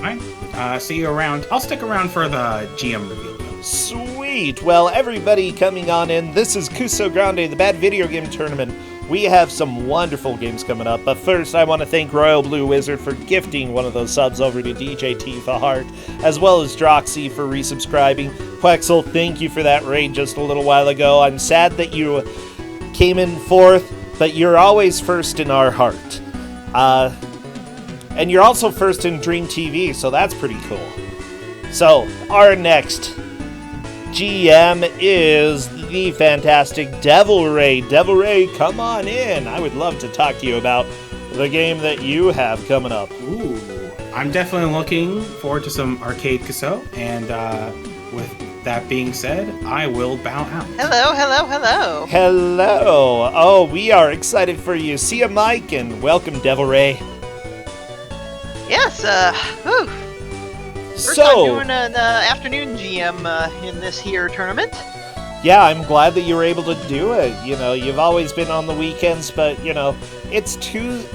Fine. See you around. I'll stick around for the GM reveal, though. Sweet. Well, everybody coming on in, this is Kusogr4nde, the Bad Video Game Tournament. We have some wonderful games coming up, but first I want to thank Royal Blue Wizard for gifting one of those subs over to DJ Tifa Heart, as well as Droxy for resubscribing. Quexel, thank you for that raid just a little while ago. I'm sad that you came in fourth, but you're always first in our heart. And you're also first in Dream TV, so that's pretty cool. So, our next GM is the fantastic Devil Ray. Devil Ray, come on in. I would love to talk to you about the game that you have coming up. Ooh, I'm definitely looking forward to some arcade Kuso, and with that being said, I will bow out. Hello, hello, hello. Hello. Oh, we are excited for you. See you, Mike, and welcome, Devil Ray. Yes, whew. First time doing an afternoon GM in this here tournament. Yeah, I'm glad that you were able to do it. You know, you've always been on the weekends, but, you know, it's Tuesday.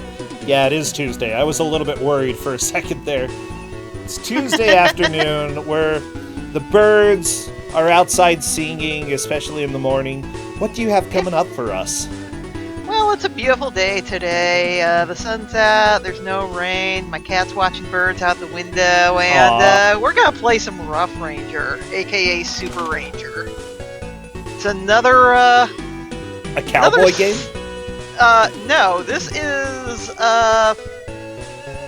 Yeah, it is Tuesday. I was a little bit worried for a second there. It's Tuesday afternoon where the birds are outside singing, especially in the morning. What do you have coming up for us? Well, it's a beautiful day today. The sun's out, there's no rain, my cat's watching birds out the window, and we're going to play some Rough Ranger, aka Super Ranger. It's another, A cowboy game? No, this is,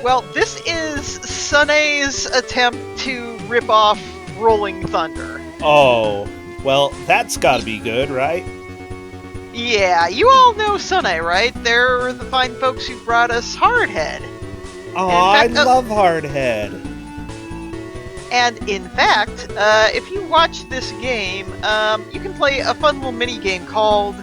well, this is Sunay's attempt to rip off Rolling Thunder. Oh, well, that's gotta be good, right? Yeah, you all know Sunay, right? They're the fine folks who brought us Hardhead. Oh, I love Hardhead. And in fact, if you watch this game, you can play a fun little mini game called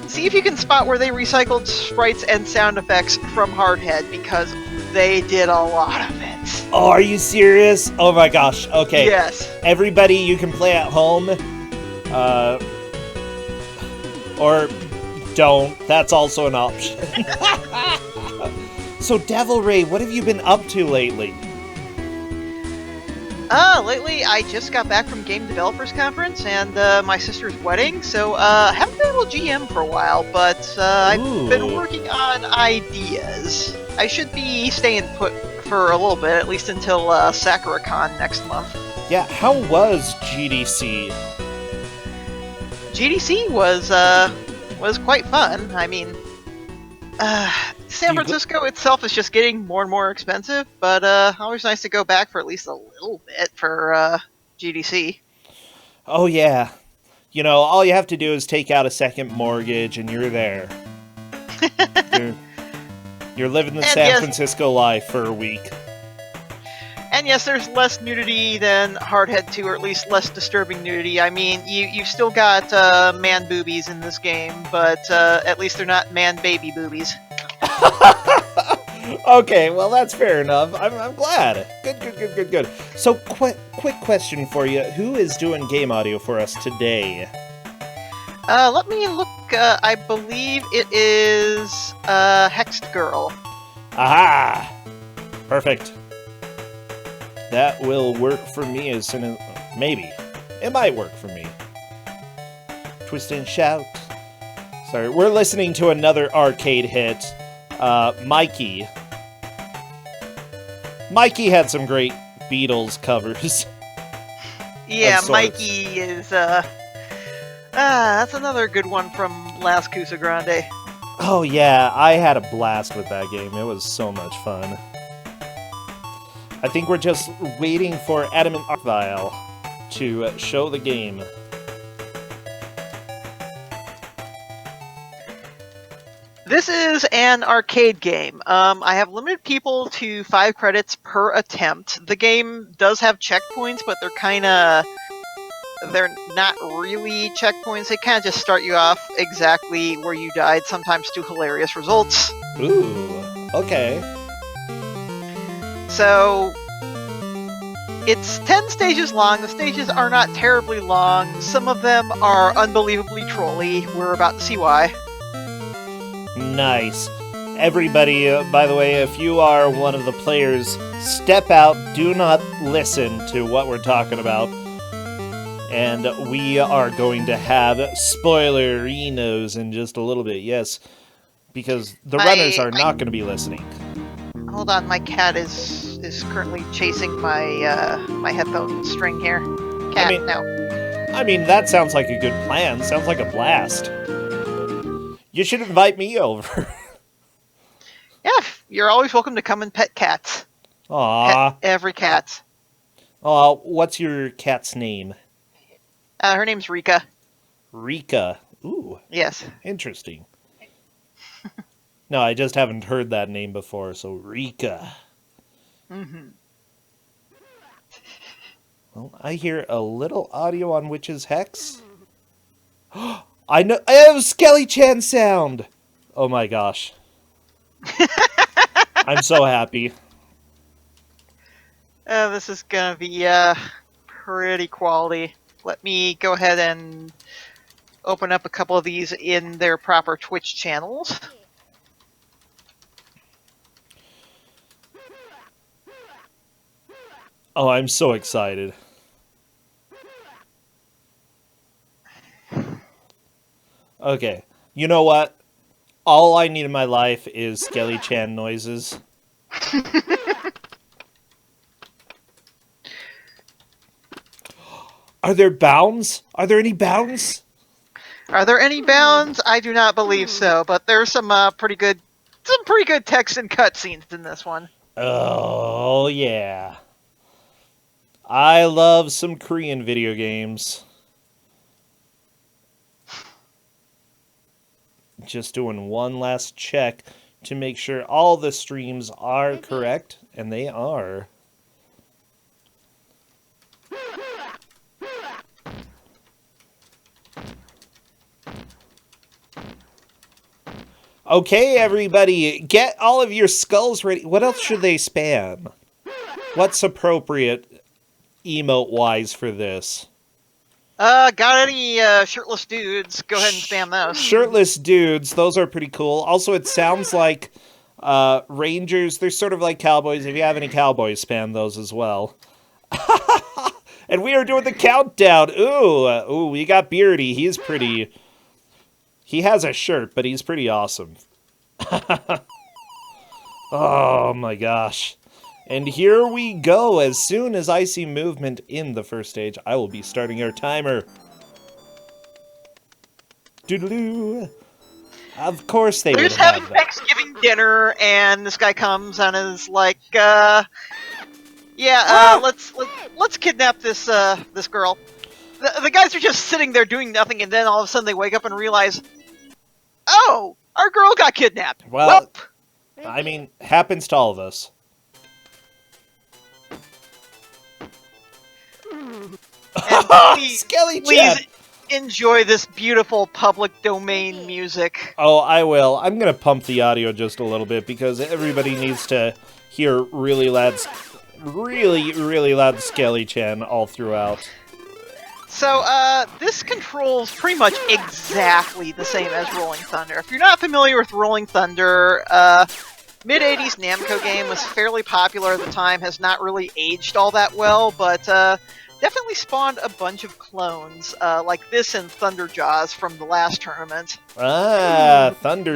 see if you can spot where they recycled sprites and sound effects from Hardhead, because they did a lot of it. Oh, are you serious? Oh my gosh, okay. Yes. Everybody, you can play at home. Or don't. That's also an option. So, Devil Ray, what have you been up to lately? Lately I just got back from Game Developers Conference and my sister's wedding, so haven't been able to GM for a while, but I've been working on ideas. I should be staying put for a little bit, at least until SakuraCon next month. Yeah, how was GDC? GDC was quite fun. I mean, San Francisco itself is just getting more and more expensive, but always nice to go back for at least a little bit for GDC. Oh yeah. You know, all you have to do is take out a second mortgage and you're there. you're living the San Francisco life for a week. And yes, there's less nudity than Hardhead 2, or at least less disturbing nudity. I mean, you've still got man boobies in this game, but at least they're not man baby boobies. Okay, well that's fair enough. I'm glad. Good. So, quick question for you: who is doing game audio for us today? Let me look. I believe it is Hexed Girl. Aha! Perfect. That will work for me as soon as... Maybe. It might work for me. Twist and Shout. Sorry, we're listening to another arcade hit. Mikey. Mikey had some great Beatles covers. Yeah, Mikey is, that's another good one from last Kusogr4nde. Oh yeah, I had a blast with that game. It was so much fun. I think we're just waiting for Adamant Artvile to show the game. This is an arcade game. I have limited people to 5 credits per attempt. The game does have checkpoints, but they're not really checkpoints. They kind of just start you off exactly where you died, sometimes to hilarious results. Ooh, okay. So, it's 10 stages long. The stages are not terribly long. Some of them are unbelievably trolly. We're about to see why. Nice. Everybody, by the way, if you are one of the players, step out, do not listen to what we're talking about. And we are going to have spoilerinos in just a little bit, yes. Because the runners are not going to be listening. Hold on, my cat is currently chasing my my headphone string here. Cat, no. I mean, that sounds like a good plan. Sounds like a blast. You should invite me over. Yeah, you're always welcome to come and pet cats. Aww. Pet every cat. What's your cat's name? Her name's Rika. Rika. Ooh. Yes. Interesting. No, I just haven't heard that name before, so Rika. Mm-hmm. Well, I hear a little audio on Witch's Hex. I know. I have a Skelly-chan sound! Oh my gosh. I'm so happy. This is gonna be pretty quality. Let me go ahead and open up a couple of these in their proper Twitch channels. Oh, I'm so excited. Okay, you know what? All I need in my life is Skelly-chan noises. Are there bounds? Are there any bounds? Are there any bounds? I do not believe so, but there's some pretty good text and cutscenes in this one. Oh, yeah. I love some Korean video games. Just doing one last check to make sure all the streams are correct, and they are. Okay, everybody, get all of your skulls ready. What else should they spam? What's appropriate emote-wise for this? Got any shirtless dudes? Go ahead and spam those. Shirtless dudes, those are pretty cool. Also, it sounds like Rangers, they're sort of like cowboys. If you have any cowboys, spam those as well. And we are doing the countdown. Ooh, we got Beardy. He's pretty... He has a shirt, but he's pretty awesome. Oh my gosh. And here we go. As soon as I see movement in the first stage, I will be starting our timer. Doodaloo. Of course they They're would just have having that. Thanksgiving dinner, and this guy comes and is like, let's kidnap this this girl. The guys are just sitting there doing nothing, and then all of a sudden they wake up and realize, oh, our girl got kidnapped. Well, I mean, happens to all of us. Please enjoy this beautiful public domain music. Oh, I will. I'm going to pump the audio just a little bit because everybody needs to hear really loud Skelly-chan all throughout. So, this controls pretty much exactly the same as Rolling Thunder. If you're not familiar with Rolling Thunder, mid-80s Namco game was fairly popular at the time, has not really aged all that well, but definitely spawned a bunch of clones, like this and Thunderjaws from the last tournament. Thunderjaws.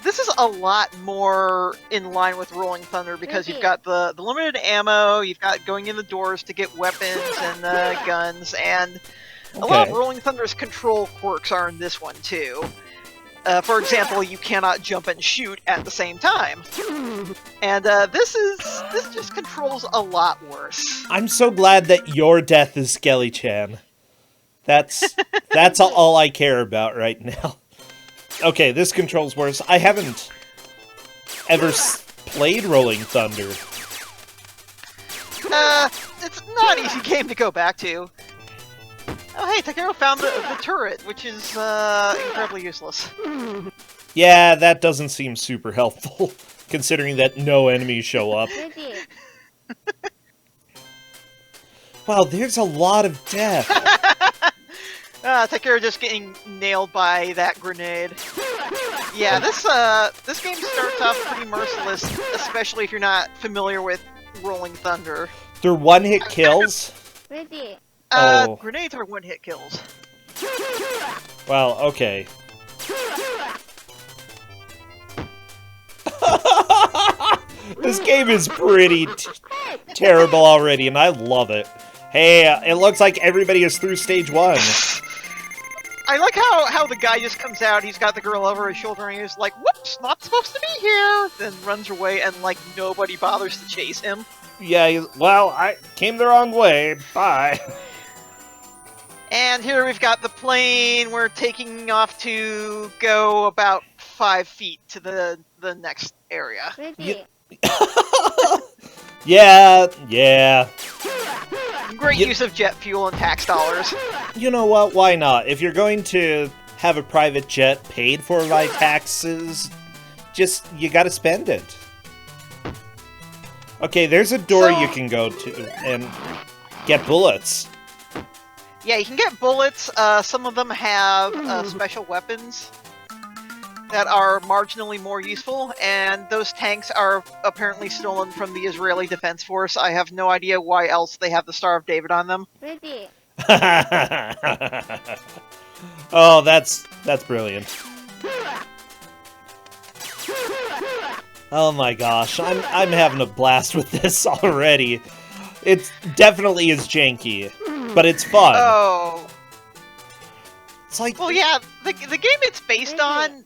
This is a lot more in line with Rolling Thunder because you've got the limited ammo, you've got going in the doors to get weapons and guns, and a lot of Rolling Thunder's control quirks are in this one too. For example, you cannot jump and shoot at the same time. And this just controls a lot worse. I'm so glad that your death is Skelly-chan. That's all I care about right now. Okay, this controls worse. I haven't ever played Rolling Thunder. It's not an easy game to go back to. Oh hey, Takeru found the turret, which is incredibly useless. Yeah, that doesn't seem super helpful, considering that no enemies show up. Wow, there's a lot of death. Takeru just getting nailed by that grenade. Yeah, this game starts off pretty merciless, especially if you're not familiar with Rolling Thunder. They're one-hit kills? Ready. Oh. Grenades are one-hit kills. Well, okay. This game is pretty terrible already, and I love it. Hey, it looks like everybody is through stage 1. I like how the guy just comes out, he's got the girl over his shoulder, and he's like, whoops, not supposed to be here! Then runs away, and, like, nobody bothers to chase him. Yeah, well, I came the wrong way. Bye. And here we've got the plane. We're taking off to go about 5 feet to the next area. Ready. Yeah. Great use of jet fuel and tax dollars. You know what? Why not? If you're going to have a private jet paid for by taxes, you gotta spend it. Okay, there's a door you can go to and get bullets. Yeah, you can get bullets. Some of them have special weapons that are marginally more useful, and those tanks are apparently stolen from the Israeli Defense Force. I have no idea why else they have the Star of David on them. Ready. Oh, that's brilliant. Oh my gosh, I'm having a blast with this already. It definitely is janky, but it's fun. Oh. It's like, Well, yeah, the game it's based on,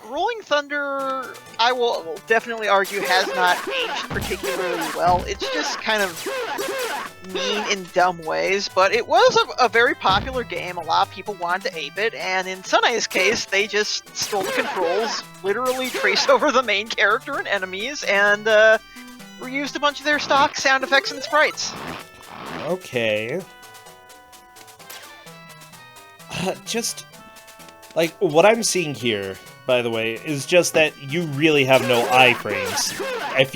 Rolling Thunder, I will definitely argue, has not aged particularly well. It's just kind of mean in dumb ways, but it was a very popular game. A lot of people wanted to ape it, and in Sunay's case, they just stole the controls, literally traced over the main character and enemies, and reused a bunch of their stock sound effects and sprites. okay. Just, like, what I'm seeing here, by the way, is just that you really have no iframes. If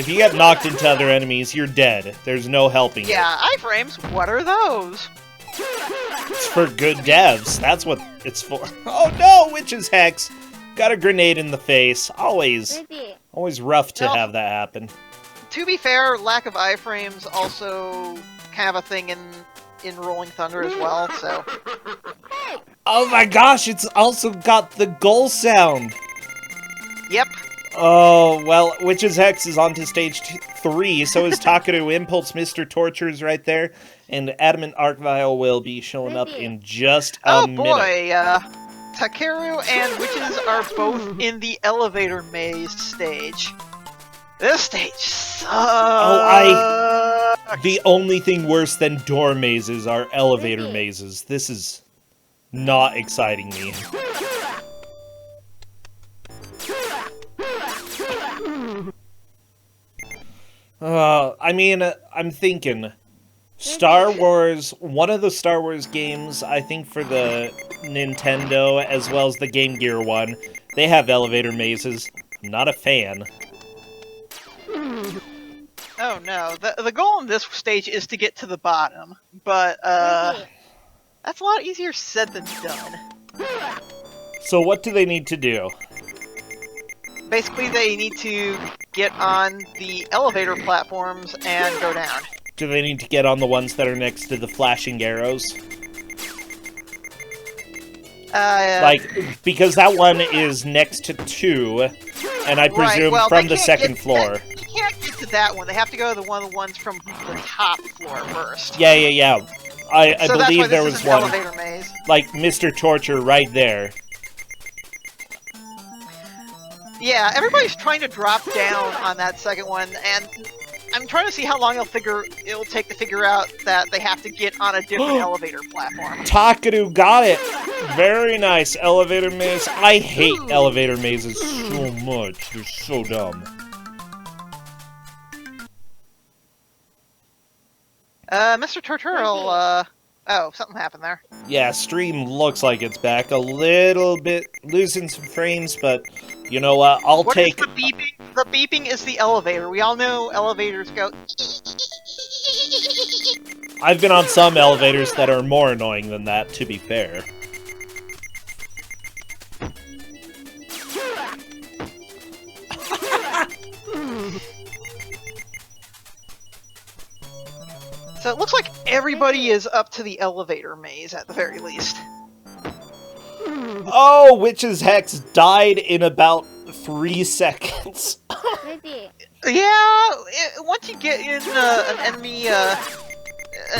you get knocked into other enemies, you're dead. There's no helping you. Yeah, iframes, what are those? It's for good devs. That's what it's for. Oh no, witch's hex! Got a grenade in the face. Always rough to have that happen. To be fair, lack of iframes also kind of a thing in Rolling Thunder as well, so... Oh my gosh, it's also got the goal sound! Yep. Oh, well, Witch's Hex is on to stage 3, so is Takeru Impulse. Mr. Torture is right there, and Adamant Arcvile will be showing up in just a minute. Oh boy, Takeru and Witches are both in the elevator maze stage. This stage sucks! The only thing worse than door mazes are elevator mazes. This is not exciting me. I mean, I'm thinking Star Wars, one of the Star Wars games, I think for the Nintendo as well as the Game Gear one, they have elevator mazes. Not a fan. Oh no, the goal in this stage is to get to the bottom, but that's a lot easier said than done. So what do they need to do? Basically, they need to get on the elevator platforms and go down. Do they need to get on the ones that are next to the flashing arrows? Like, because that one is next to 2, and I presume from the second floor. You can't get to that one. They have to go to the ones from the top floor first. Yeah. I So that's why believe there this was is an one, elevator maze. like Mr. Torture right there. Yeah, everybody's trying to drop down on that second one, and I'm trying to see how long it'll take to figure out that they have to get on a different elevator platform. Takeru got it! Very nice, elevator maze. I hate elevator mazes so much. They're so dumb. Mr. Turturl, oh, something happened there. Yeah, stream looks like it's back. A little bit, losing some frames, but you know what? I'll take... What is the beeping? The beeping is the elevator. We all know elevators go... I've been on some elevators that are more annoying than that, to be fair. So it looks like everybody is up to the elevator maze at the very least. Oh, Witch's Hex died in about 3 seconds. Yeah, once you get in an enemy an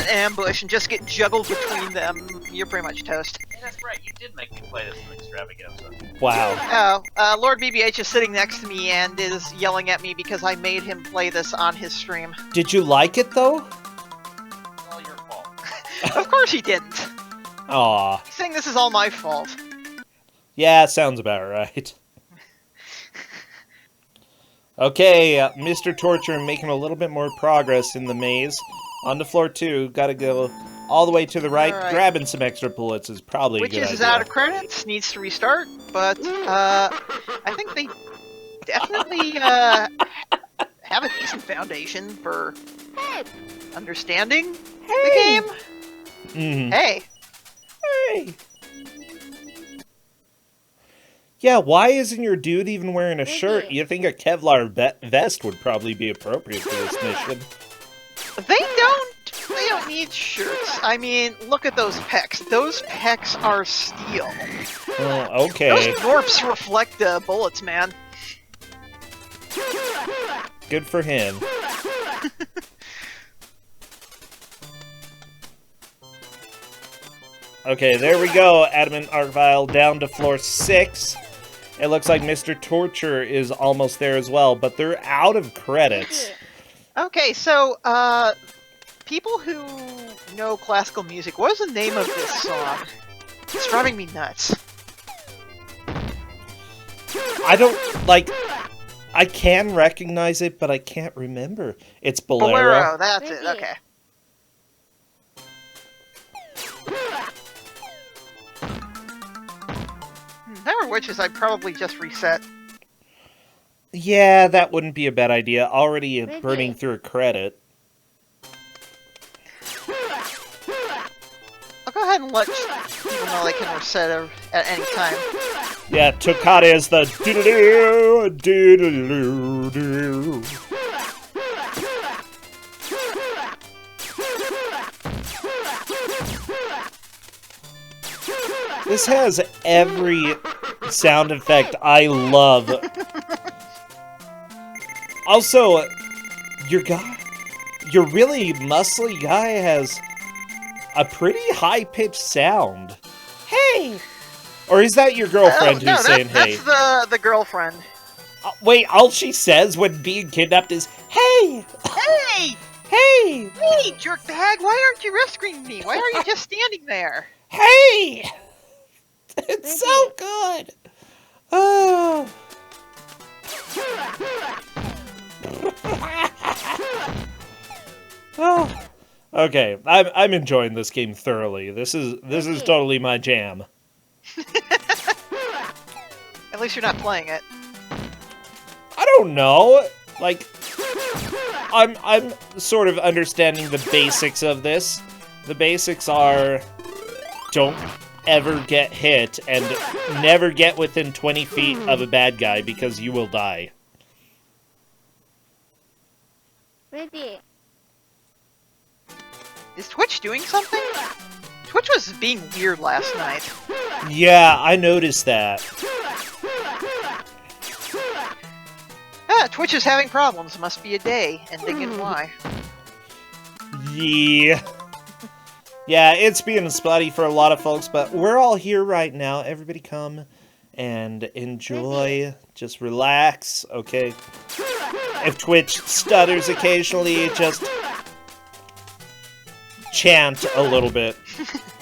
ambush and just get juggled between them, you're pretty much toast. Yeah, that's right, you did make me play this in Extravaganza. Wow. Oh, Lord BBH is sitting next to me and is yelling at me because I made him play this on his stream. Did you like it, though? All your fault. Of course he didn't. Aw. He's saying this is all my fault. Yeah, sounds about right. Okay, Mr. Torture making a little bit more progress in the maze. On to floor 2, gotta go all the way to the right. Alright. Grabbing some extra bullets is probably a good Witches is idea. out of credits, needs to restart, but I think they definitely have a decent foundation for understanding the game. Mhm. Hey, Hey! Yeah, why isn't your dude even wearing a shirt? You think a Kevlar vest would probably be appropriate for this mission. they don't need shirts. I mean, look at those pecs. Those pecs are steel. Oh, okay. Those Norps reflect bullets, man. Good for him. Okay, there we go. Adamant Art Vial down to floor 6. It looks like Mr. Torture is almost there as well, but they're out of credits. Okay, so, people who know classical music, what is the name of this song? It's driving me nuts. I don't, like, I can recognize it, but I can't remember. It's Bolero, that's it, okay. There were witches I'd probably just reset. Yeah, that wouldn't be a bad idea. Already burning through a credit. I'll go ahead and let people know they can reset at any time. Yeah, Toccata is the doo-doo-doo, doo-doo-doo-doo. This has every sound effect I love. Also, your really muscly guy has a pretty high-pitched sound. Hey! Or is that your girlfriend who's saying hey? That's the girlfriend. Wait, all she says when being kidnapped is, hey! Hey! Hey! Hey, jerkbag, why aren't you rescuing me? Why are you just standing there? Hey! It's so good! Oh. Oh. Okay, I'm enjoying this game thoroughly. This is totally my jam. At least you're not playing it. I don't know. Like, I'm sort of understanding the basics of this. The basics are, don't ever get hit and never get within 20 feet of a bad guy because you will die. Ready. Is Twitch doing something? Twitch was being weird last night. Yeah, I noticed that. Twitch is having problems. Must be a day. Ending in Y. Yeah. Yeah, it's being spotty for a lot of folks, but we're all here right now. Everybody come and enjoy. Just relax, okay? If Twitch stutters occasionally, just chant a little bit.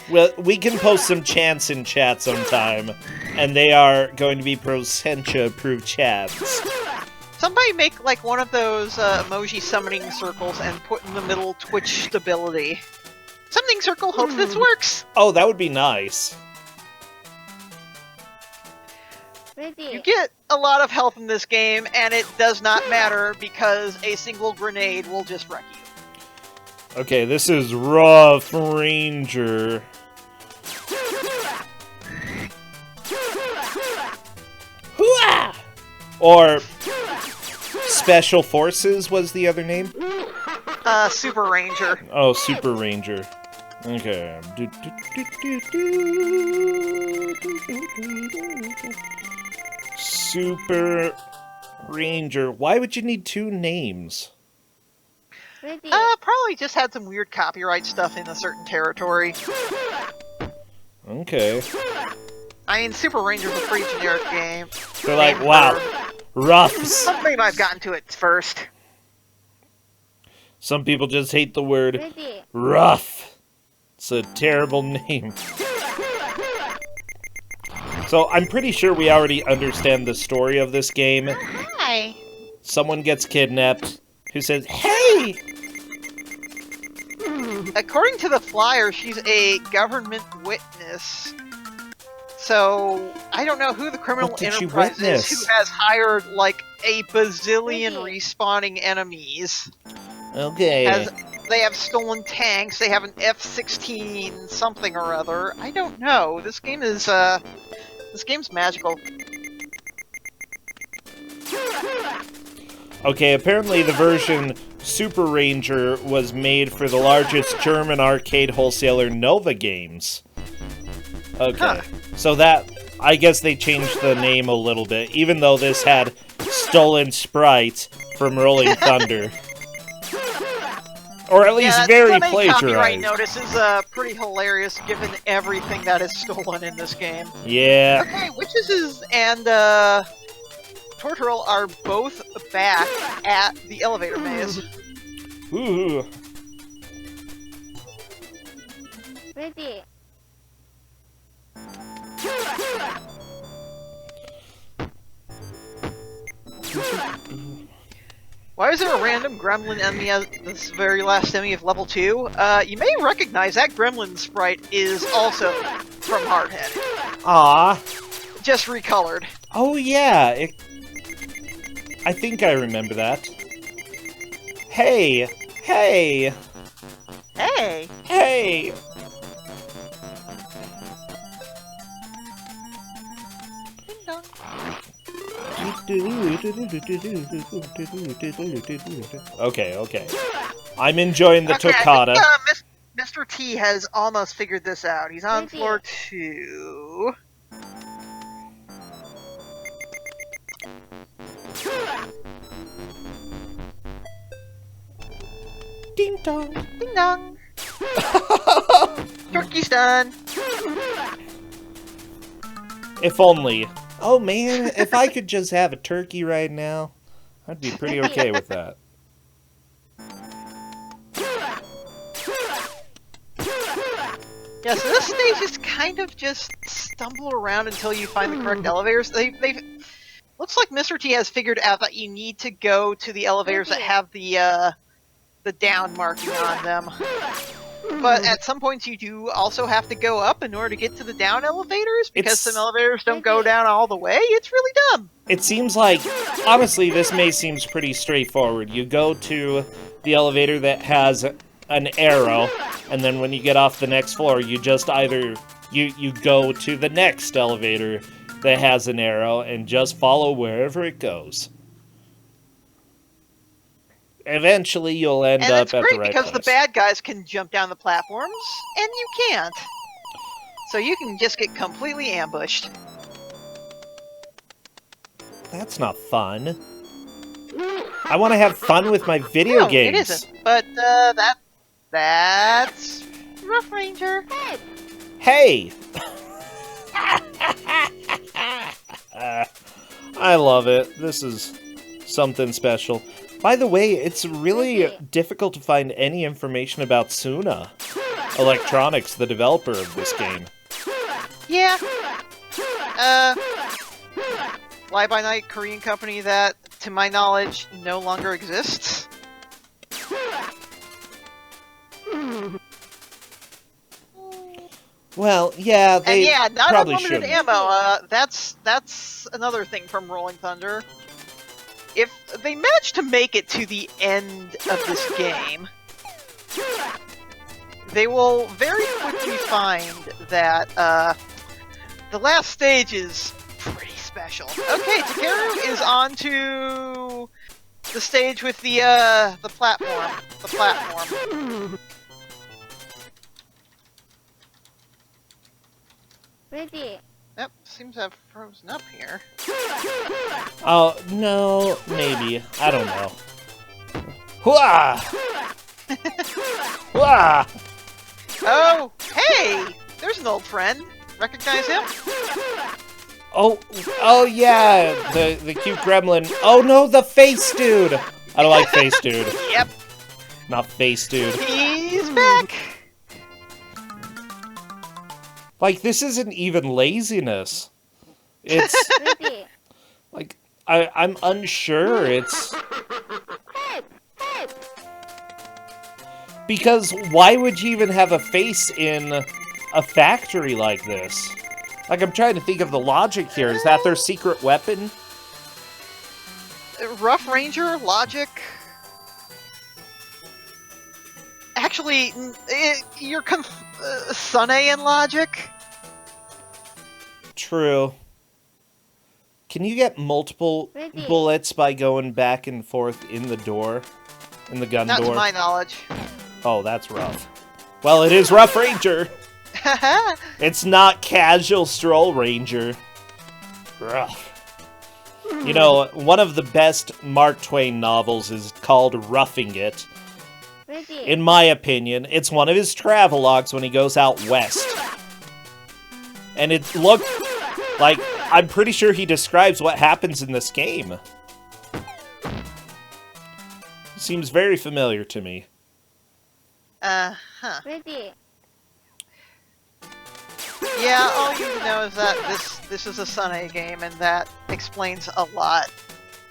Well, we can post some chants in chat sometime, and they are going to be Prosentia-approved chants. Somebody make like one of those emoji summoning circles and put in the middle Twitch stability. Summoning circle, hope this works! Oh, that would be nice. Ready. You get a lot of health in this game, and it does not matter because a single grenade will just wreck you. Okay, this is Rough Ranger. Hooah! Or Special Forces was the other name. Super Ranger. Oh, Super Ranger. Okay. Super Ranger. Why would you need two names? Ready. Probably just had some weird copyright stuff in a certain territory. Okay. I mean, Super Ranger's a pretty generic game. They're like, Named wow, for- roughs. Somebody might have gotten to it first. Some people just hate the word Ready. rough. It's a terrible name. So I'm pretty sure we already understand the story of this game. Hi. Someone gets kidnapped who says, "Hey!" According to the flyer, she's a government witness. So, I don't know who the criminal What did she enterprise is witness? who has hired, like, a bazillion Really? respawning enemies. Okay. They have stolen tanks, they have an F-16 something or other. I don't know. This game's magical. Okay, apparently the version Super Ranger was made for the largest German arcade wholesaler Nova Games. Okay, Huh. so that, I guess they changed the name a little bit, even though this had stolen sprites from Rolling Thunder. Or at least very that copyright plagiarized. notice is pretty hilarious given everything that is stolen in this game. Yeah. Okay, Witches and Tortorella are both back at the elevator maze. Ooh. Ready. Why is there a random gremlin enemy at this very last enemy of level 2? You may recognize that gremlin sprite is also from Hardhead. Aw. Just recolored. Oh yeah. I think I remember that. Hey. Hey. Hey! Hey. Ding dong. Okay. I'm enjoying the Okay, I toccata. think, Mr. T has almost figured this out. He's on Maybe. floor 2. Ding dong. Ding dong! Turkey's done! If only. Oh man, if I could just have a turkey right now, I'd be pretty okay with that. Yeah, so this stage is kind of just stumble around until you find the correct elevators. They've looks like Mr. T has figured out that you need to go to the elevators that have the down marking on them. But at some points you do also have to go up in order to get to the down elevators, because It's- some elevators don't go down all the way. It's really dumb. It seems like, honestly, this maze seems pretty straightforward. You go to the elevator that has an arrow, and then when you get off the next floor, you just either, you go to the next elevator that has an arrow, and just follow wherever it goes. Eventually, you'll end And up it's at great the right because place. the bad guys can jump down the platforms, and you can't. So you can just get completely ambushed. That's not fun. I want to have fun with my video No, games. it isn't. But that's Rough Ranger. Hey! I love it. This is something special. By the way, it's really difficult to find any information about Suna Electronics, the developer of this game. Yeah. Fly-by-night Korean company that, to my knowledge, no longer exists. Well, yeah, they And yeah, not probably unlimited shouldn't. ammo. That's another thing from Rolling Thunder. If they manage to make it to the end of this game, they will very quickly find that the last stage is pretty special. Okay, Takeru is on to The stage with the platform. The platform. Ready. Yep, seems to have frozen up here. Oh, no, maybe. I don't know. Hooah! Hooah! Oh, hey! There's an old friend. Recognize him? Oh yeah, the cute gremlin. Oh no, the face dude! I don't like face dude. Yep, Not face dude. he's back! Like, this isn't even laziness. It's, Ready. like, I'm unsure. It's... Because why would you even have a face in a factory like this? Like, I'm trying to think of the logic here. Is that their secret weapon? Rough Ranger, logic. Actually, you're Sunny in logic. True. Can you get multiple Ready. bullets by going back and forth in the door? In the gun Not door? to my knowledge. Oh, that's rough. Well, it is Rough Ranger. It's not Casual Stroll Ranger. Rough. You know, one of the best Mark Twain novels is called Roughing It. Ready. In my opinion, it's one of his travelogues when he goes out west. And it looked like, I'm pretty sure he describes what happens in this game. Seems very familiar to me. Huh. Ready. Yeah, all you know is that this is a Sunny game, and that explains a lot.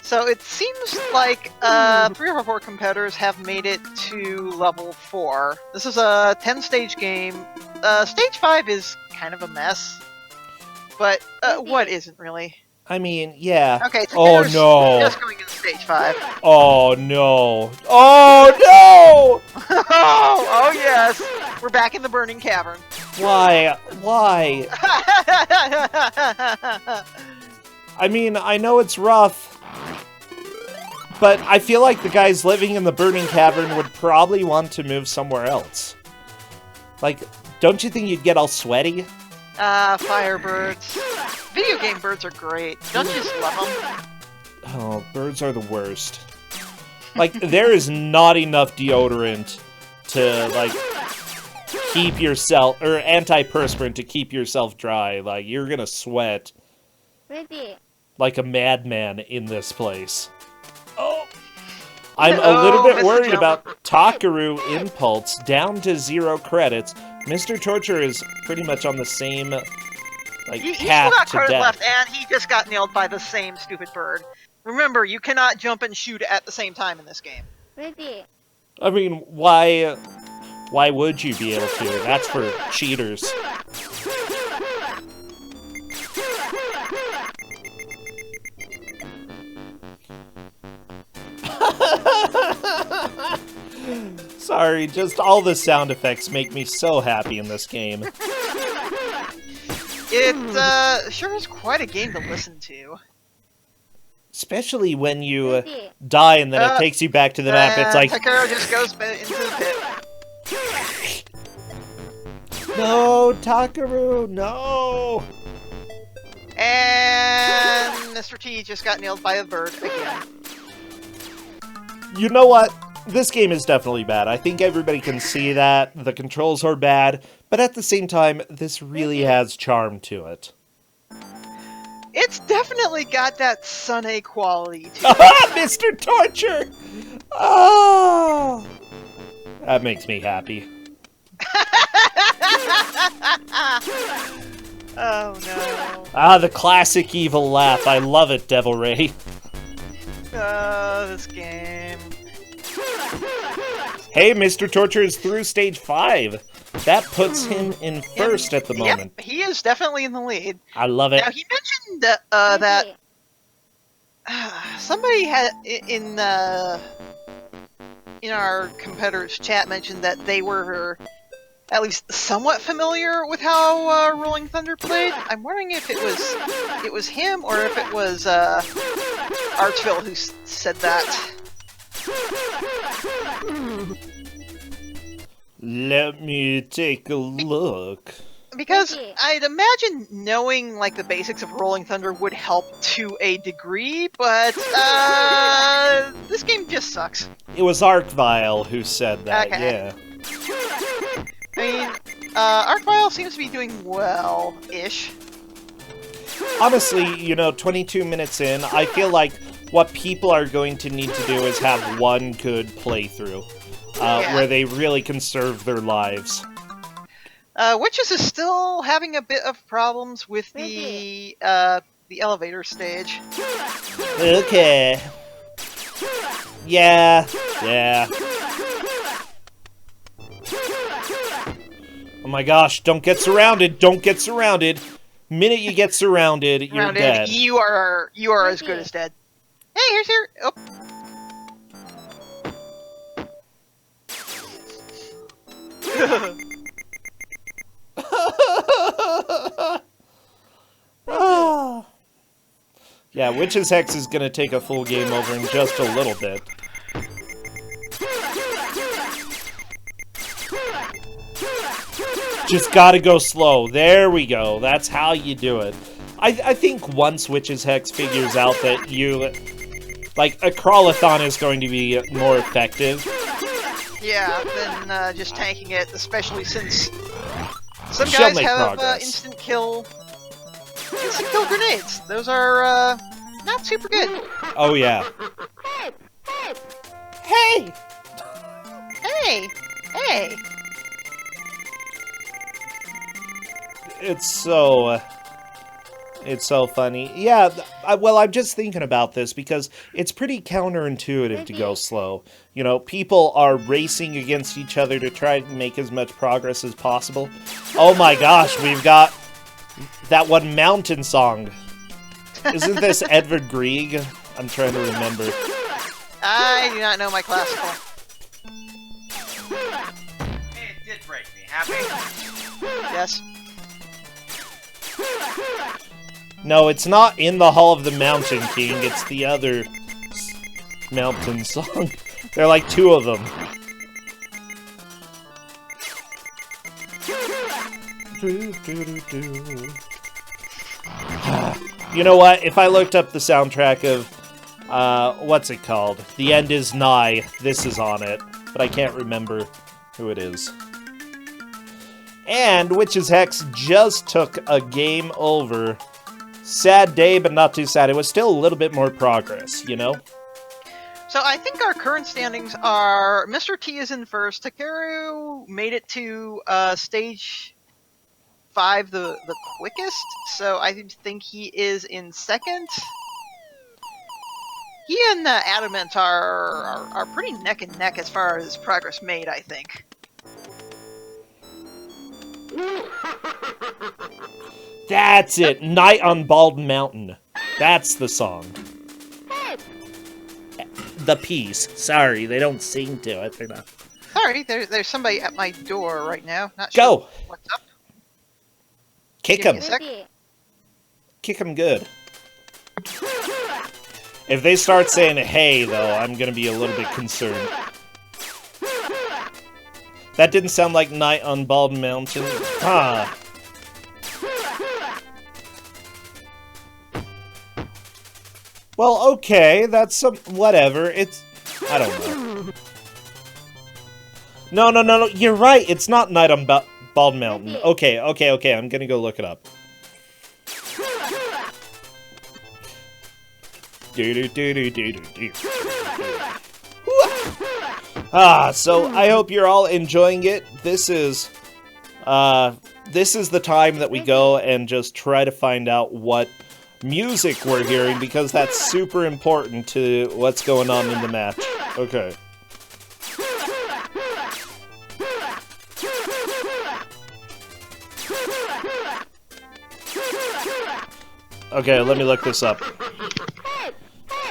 So it seems like 3 of our 4 competitors have made it to level 4. This is a 10-stage game. Stage 5 is kind of a mess, but what isn't really? I mean, yeah. Okay, Oh Takeru's no. just going into Stage 5. Oh no. Oh no! Oh yes! We're back in the burning cavern. Why? Why? I mean, I know it's rough, but I feel like the guys living in the burning cavern would probably want to move somewhere else. Like, don't you think you'd get all sweaty? Firebirds. Video game birds are great. Don't you just love them? Oh, birds are the worst. Like, there is not enough deodorant to, like, keep yourself, or antiperspirant to keep yourself dry. Like, you're gonna sweat Ready. like a madman in this place. Oh! I'm a little bit Mr. worried Jump. about Takaru Impulse, down to 0 credits. Mr. Torture is pretty much on the same, like, He still path got to credit death. left, and he just got nailed by the same stupid bird. Remember, you cannot jump and shoot at the same time in this game. Ready. I mean, why would you be able to? That's for cheaters. Sorry, just all the sound effects make me so happy in this game. It sure is quite a game to listen to. Especially when you Ready. die and then it takes you back to the map. It's like, Takeru just goes into the pit. no, Takaru, no! And Mr. T just got nailed by a bird again. You know what? This game is definitely bad. I think everybody can see that. The controls are bad. But at the same time, this really has charm to it. It's definitely got that Sunny quality to it. Mr. Torture! Oh! That makes me happy. Oh no. Ah, the classic evil laugh. I love it, Devil Ray. This game. Hey, Mr. Torture is through stage 5. That puts him in first at the moment. Yep, he is definitely in the lead. I love it. Now, he mentioned that Ready. somebody had in our competitors' chat mentioned that they were at least somewhat familiar with how Rolling Thunder played. I'm wondering if it was him or if it was Archville who said that. Let me take a look. Because I'd imagine knowing like the basics of Rolling Thunder would help to a degree, but this game just sucks. It was Arcvile who said that, Okay. yeah. I mean, Arcvile seems to be doing well-ish. Honestly, you know, 22 minutes in, I feel like what people are going to need to do is have one good playthrough, where they really conserve their lives. Witches is still having a bit of problems with the elevator stage. Okay. Yeah. Oh my gosh, don't get surrounded, don't get surrounded. Minute you get surrounded, you're dead. You are as good as dead. Hey, here's your... Oh. Yeah, Witch's Hex is gonna take a full game over in just a little bit. Just gotta go slow. There we go. That's how you do it. I think once Witch's Hex figures out that you... Like, a crawlathon is going to be more effective. Yeah, than just tanking it, especially since some She'll guys make have progress. instant kill grenades. Those are not super good. Oh, yeah. Hey! Hey, hey. It's so funny. Yeah, well, I'm just thinking about this because it's pretty counterintuitive to go slow. You know, people are racing against each other to try to make as much progress as possible. Oh my gosh, we've got that one mountain song. Isn't this Edvard Grieg? I'm trying to remember. I do not know my classical. Hey, it did break me. Happy? Yes. No, it's not In the Hall of the Mountain King. It's the other mountain song. There are like two of them. You know what? If I looked up the soundtrack of, what's it called? The End Is Nigh, this is on it. But I can't remember who it is. And Witch's Hex just took a game over. Sad day, but not too sad. It was still a little bit more progress, you know? So I think our current standings are Mr. T is in first. Takeru made it to stage 5 the quickest, so I think he is in second. He and Adamant are pretty neck and neck as far as progress made, I think. That's it! Night on Bald Mountain. That's the song. The piece. Sorry, they don't sing to it. They're not. Sorry, there's somebody at my door right now. Not sure Go! what's up. Kick Give me him. a sec. Kick him good. If they start saying hey, though, I'm gonna be a little bit concerned. That didn't sound like Night on Bald Mountain. Huh. Well, okay, that's some... whatever, it's... I don't know. No, you're right, it's not Night on Bald Mountain. Okay, I'm gonna go look it up. So I hope you're all enjoying it. This is the time that we go and just try to find out what music we're hearing, because that's super important to what's going on in the match. Okay. Okay, let me look this up.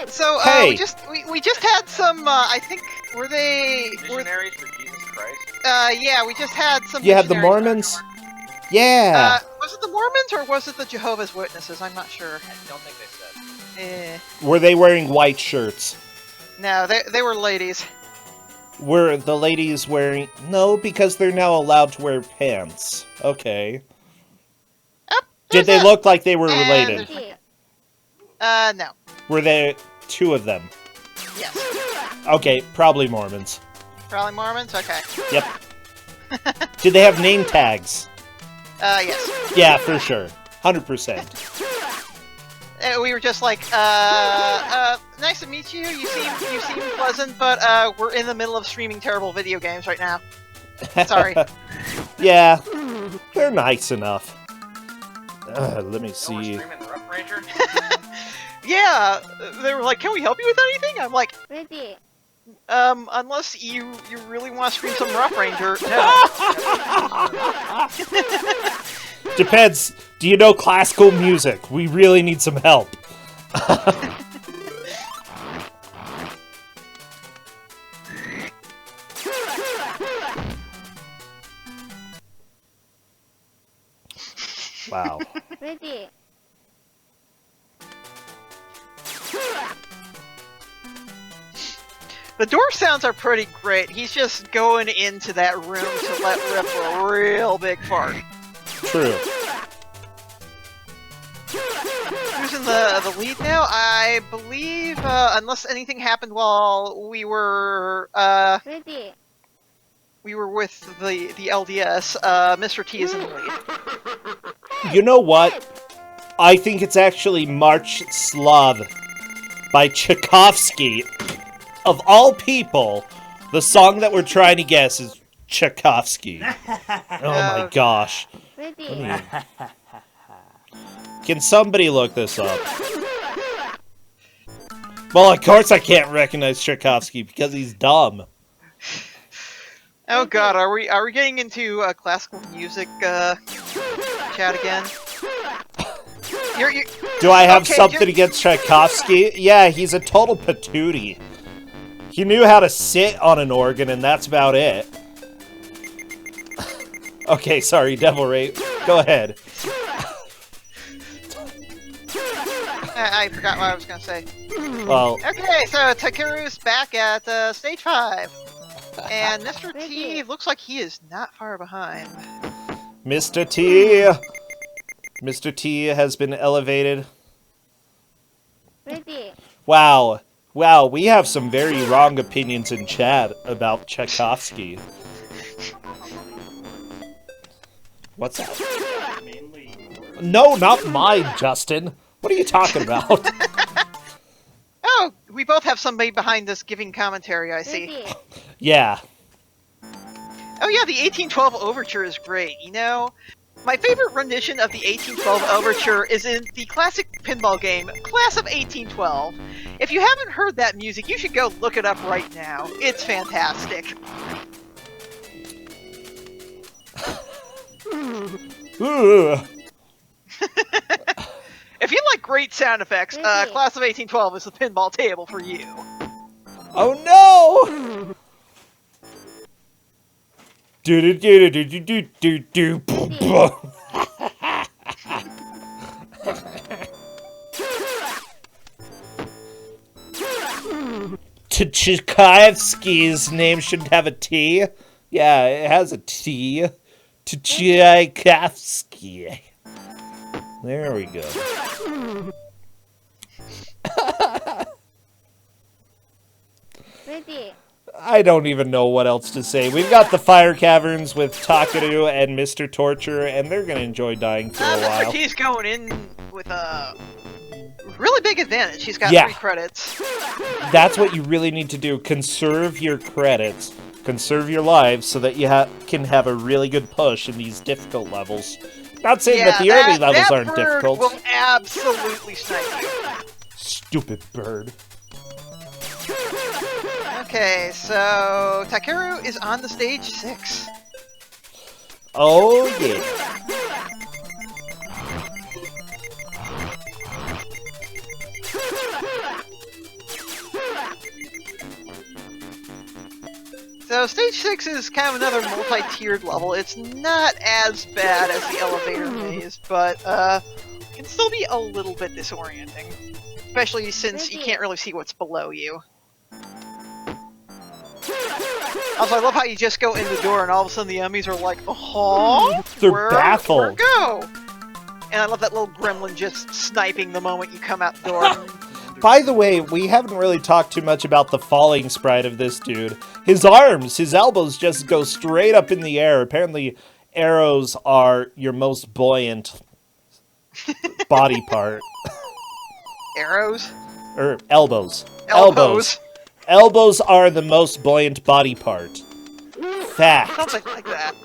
So Hey! we just had some I think were Missionaries for Jesus Christ? yeah, we just had some You had the missionaries- Mormons? Yeah! was it the Mormons or was it the Jehovah's Witnesses? I'm not sure. I don't think they said. Eh. Were they wearing white shirts? No, they were ladies. Were the ladies wearing... No, because they're now allowed to wear pants. Okay. Oh, Did they look like they were related? No. Were there 2 of them? Yes. Okay, probably Mormons. Probably Mormons? Okay. Yep. Did they have name tags? Yes. Yeah, for sure. 100%. We were just like, nice to meet you. You seem pleasant, but we're in the middle of streaming terrible video games right now. Sorry. Yeah, they're nice enough. Let me No see. more streaming the Rough Ranger? Yeah, they were like, can we help you with anything? I'm like, Ready. unless you really want to stream some Rough Ranger, no. Depends. Do you know classical music? We really need some help. Wow. Ready. The door sounds are pretty great. He's just going into that room to let rip a real big fart. True. Who's in the lead now? I believe, unless anything happened while we were Ready. with the LDS, Mr. T is in the lead. You know what? I think it's actually March Slav by Tchaikovsky. Of all people, the song that we're trying to guess is Tchaikovsky. Oh my gosh. Ready. Can somebody look this up? Well, of course I can't recognize Tchaikovsky because he's dumb. Oh god, are we getting into classical music chat again? You're Do I have Okay, something you're- against Tchaikovsky? Yeah, he's a total patootie. He knew how to sit on an organ, and that's about it. Okay, sorry, Devil Rape. Go ahead. I forgot what I was gonna say. Well, Okay, so Takeru's back at stage 5. And Mr. T looks like he is not far behind. Mr. T. Mr. T has been elevated. Ready. Wow. Wow, we have some very wrong opinions in chat about Tchaikovsky. What's that? No, not mine, Justin. What are you talking about? Oh, we both have somebody behind us giving commentary, I see. Ready. Yeah. Oh yeah, the 1812 Overture is great. You know, my favorite rendition of the 1812 Overture is in the classic pinball game, Class of 1812. If you haven't heard that music, you should go look it up right now. It's fantastic. Ooh. If you like great sound effects, Class of 1812 is the pinball table for you. Oh no! Do do do do do do do do. Tchaikovsky's name shouldn't have a T. Yeah, it has a T. Tchaikovsky. There we go. Ready. I don't even know what else to say. We've got the fire caverns with Takeru and Mr. Torture, and they're gonna enjoy dying for a Mr. while. T's going in with a really big advantage. He's got Yeah. 3 credits. That's what you really need to do. Conserve your credits. Conserve your lives so that you can have a really good push in these difficult levels. Not saying that the early levels aren't bird difficult. will absolutely snipe you. Stupid bird. Okay, so Takeru is on the stage 6. Oh yeah. So stage 6 is kind of another multi-tiered level. It's not as bad as the elevator maze, but can still be a little bit disorienting. Especially since you can't really see what's below you. Also, I love how you just go in the door and all of a sudden the enemies are like, oh, They're baffled. Where go? And I love that little gremlin just sniping the moment you come out the door. By the way, we haven't really talked too much about the falling sprite of this dude. His arms, his elbows just go straight up in the air. Apparently, arrows are your most buoyant body part. Arrows? Or elbows. Elbows. Elbows are the most buoyant body part. Fact. Something like that.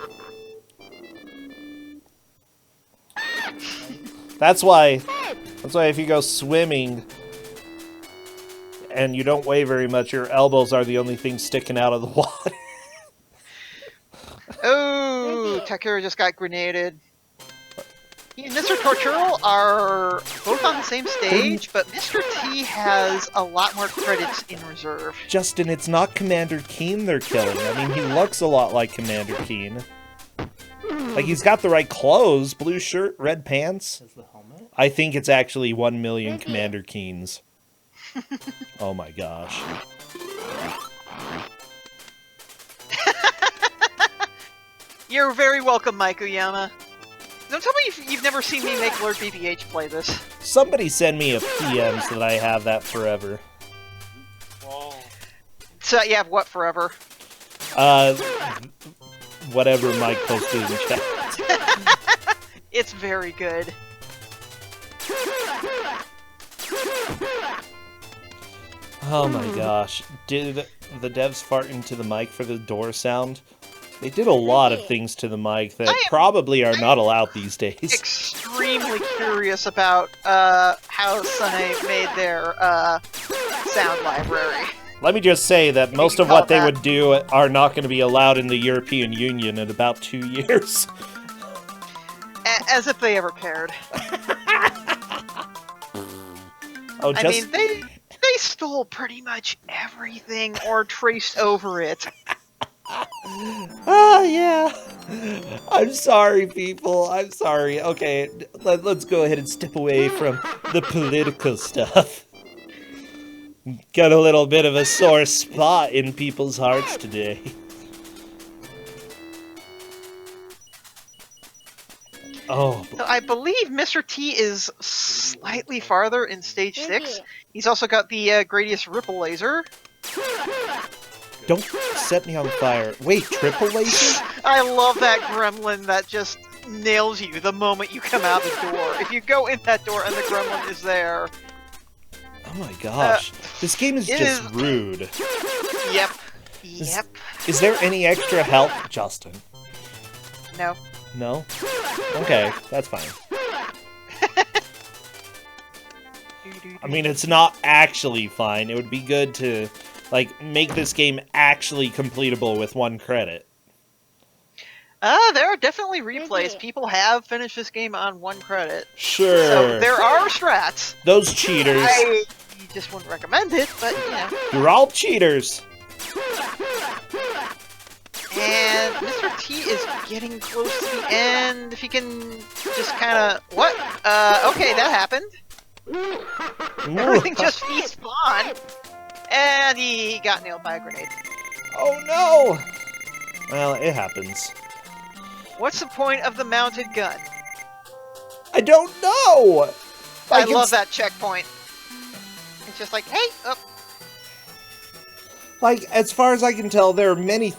That's why if you go swimming and you don't weigh very much, your elbows are the only thing sticking out of the water. Oh, Takura just got grenaded. He and Mr. Torturl are both on the same stage, but Mr. T has a lot more credits in reserve. Justin, it's not Commander Keen they're killing. I mean, he looks a lot like Commander Keen. Like, he's got the right clothes. Blue shirt, red pants. Is the helmet? I think it's actually 1 million Commander Keens. Oh my gosh. You're very welcome, Mike Uyama. Don't tell me you've never seen me make Lord BBH play this. Somebody send me a PM so that I have that forever. Whoa. So you have what forever? Whatever Mike posted in chat. It's very good. Oh my gosh. Did the devs fart into the mic for the door sound? They did a lot of things to the mic that probably are not allowed these days. Extremely curious about how Sunny made their sound library. Let me just say that most of what they would do are not going to be allowed in the European Union in about 2 years. As if they ever cared. Oh, I mean, they stole pretty much everything or traced over it. Oh, yeah. I'm sorry, people. I'm sorry. Okay, let's go ahead and step away from the political stuff. Got a little bit of a sore spot in people's hearts today. Oh. So I believe Mr. T is slightly farther in stage 6. He's also got the Gradius Ripple Laser. Don't set me on fire. Wait, triple laser? I love that gremlin that just nails you the moment you come out the door. If you go in that door and the gremlin is there... Oh my gosh. This game is just rude. Yep. Is there any extra help, Justin? No. No? Okay, that's fine. I mean, it's not actually fine. It would be good to, like, make this game actually completable with 1 credit. There are definitely replays. People have finished this game on 1 credit. Sure. So there are strats. Those cheaters. I just wouldn't recommend it, but, you know. You're all cheaters. And Mr. T is getting close to the end. If he can just kind of... What? Okay, that happened. Everything just despawned. And he got nailed by a grenade. Oh no! Well, it happens. What's the point of the mounted gun? I don't know! I love that checkpoint. It's just like, hey, up. Like, as far as I can tell, there are many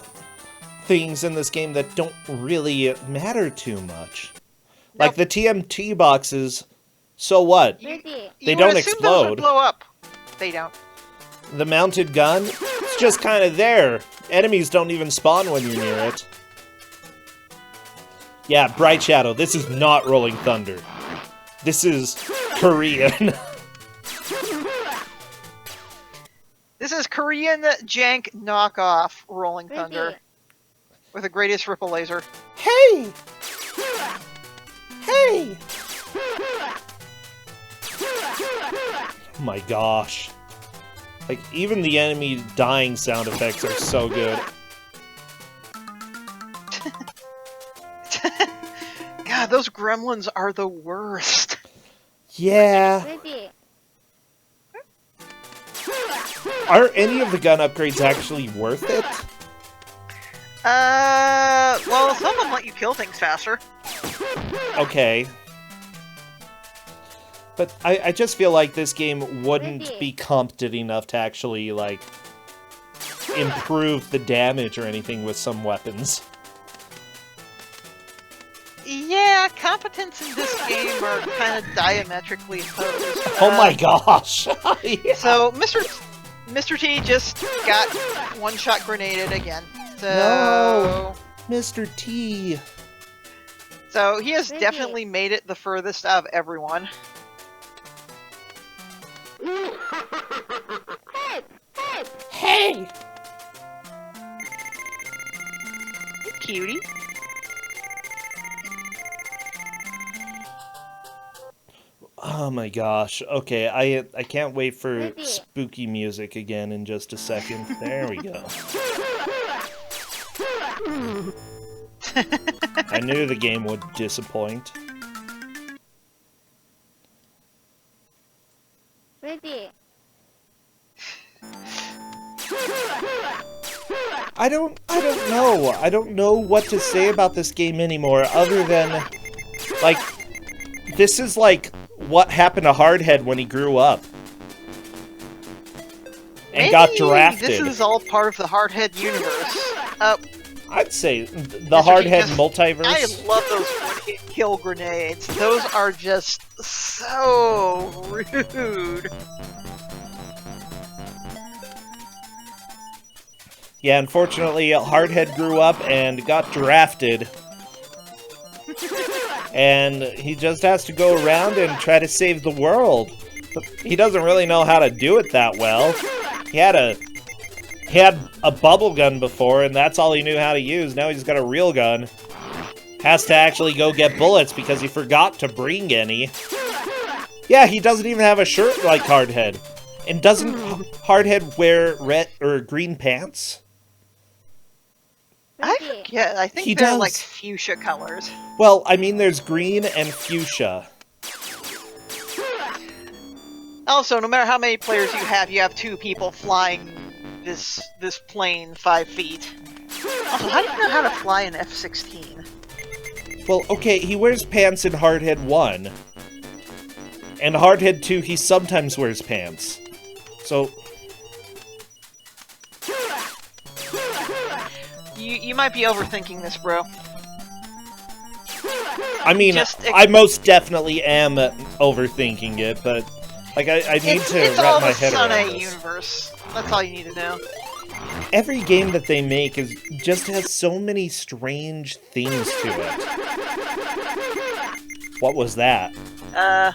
things in this game that don't really matter too much. Nope. Like the TMT boxes, so what? They don't explode. Those would blow up. They don't. The mounted gun, it's just kind of there. Enemies don't even spawn when you're near it. Yeah, Bright Shadow, this is not Rolling Thunder. This is Korean. This is Korean jank knockoff Rolling Thunder. With the greatest ripple laser. Hey! Hey! Oh my gosh. Like, even the enemy dying sound effects are so good. God, those gremlins are the worst. Yeah. Are any of the gun upgrades actually worth it? Well, some of them let you kill things faster. Okay. But I just feel like this game wouldn't Ready. be competent enough to actually, like, improve the damage or anything with some weapons. Yeah, competence in this game are kind of diametrically opposed. Oh my gosh! Yeah. So, Mr. T just got one-shot grenaded again. So, No. Mr. T. So he has Ready. definitely made it the furthest out of everyone. Hey! Cutie. Oh my gosh. Okay, I can't wait for Ready. spooky music again in just a second. There we go. I knew the game would disappoint. Ready. I don't know. I don't know what to say about this game anymore other than, like, this is like what happened to Hardhead when he grew up. And got Maybe drafted. This is all part of the Hardhead universe. I'd say the Mr. Hardhead T, multiverse. I love those one-hit kill grenades. Those are just so rude. Yeah, unfortunately, Hardhead grew up and got drafted. And he just has to go around and try to save the world. But he doesn't really know how to do it that well. He had a bubble gun before, and that's all he knew how to use. Now he's got a real gun. Has to actually go get bullets because he forgot to bring any. Yeah, he doesn't even have a shirt like Hardhead. And doesn't Hardhead wear red or green pants? I Ready. forget. I think He they're does. like fuchsia colors. Well, I mean, there's green and fuchsia. Also, no matter how many players you have two people flying this plane 5 feet. Also, how do you know how to fly an F-16? Well, okay, he wears pants in Hardhead 1. And Hardhead 2, he sometimes wears pants. So, You might be overthinking this, bro. I mean, I most definitely am overthinking it, but, like, I need to It's wrap all my the head Sun around A this. universe. That's all you need to know. Every game that they make just has so many strange things to it. What was that? I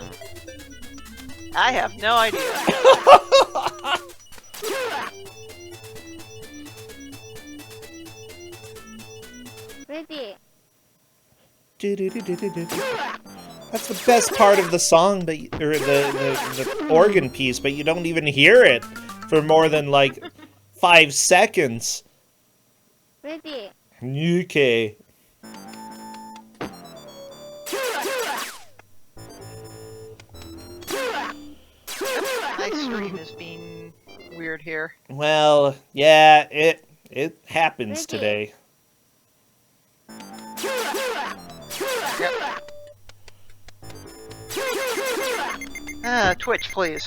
have no idea. Ready. That's the best part of the song, but or the organ piece, but you don't even hear it for more than like 5 seconds. Ready. Okay. My stream is being weird here. Well, yeah, it happens Ready. today. Yep. Twitch, please.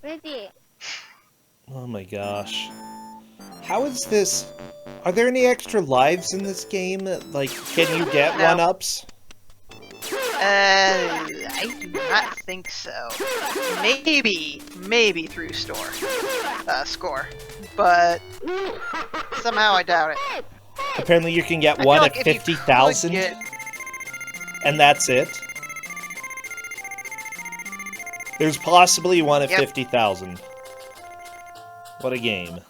Ready. Oh my gosh. How is this? Are there any extra lives in this game? Like, can you get No. 1-ups? I do not think so. Maybe through score, but somehow I doubt it. Apparently you can get I one feel at like if you 50,000, could get- and that's it. There's possibly one at Yep. 50,000. What a game.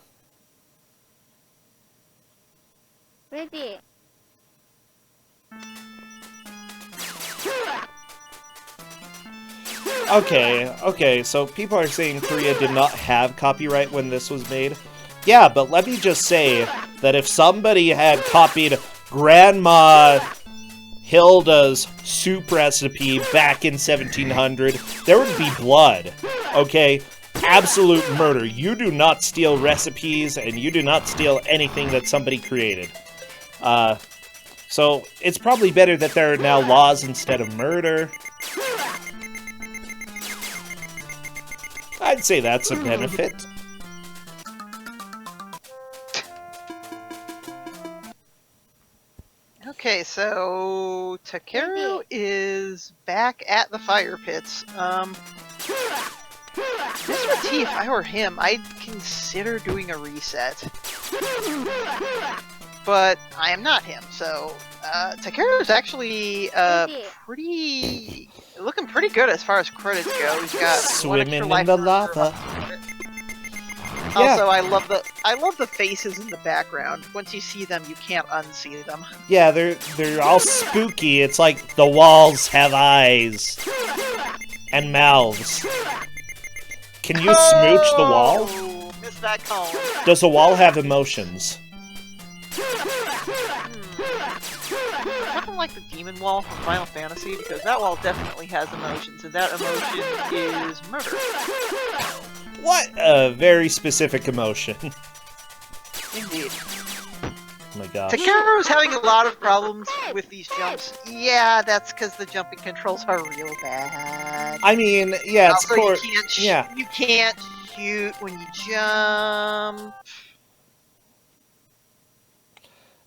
Ready. Okay, so people are saying Korea did not have copyright when this was made. Yeah, but let me just say that if somebody had copied Grandma Hilda's soup recipe back in 1700, there would be blood. Okay? Absolute murder. You do not steal recipes, and you do not steal anything that somebody created. So it's probably better that there are now laws instead of murder. I'd say that's a benefit. Okay, so Takeru is back at the fire pits. Mr. T, if I were him, I'd consider doing a reset. But I am not him, so Takeru is actually looking pretty good as far as credits go. He's got Swimming in life the lava. Also, I love the faces in the background. Once you see them, you can't unsee them. Yeah, they're all spooky. It's like the walls have eyes and mouths. Can you smooch the wall? Missed that cone. Does the wall have emotions? Nothing like the demon wall from Final Fantasy, because that wall definitely has emotions, and that emotion is murder. What a very specific emotion. Indeed. Oh my god. Takeru's having a lot of problems with these jumps. Yeah, that's because the jumping controls are real bad. I mean, yeah, it's also, core. you can't shoot when you jump.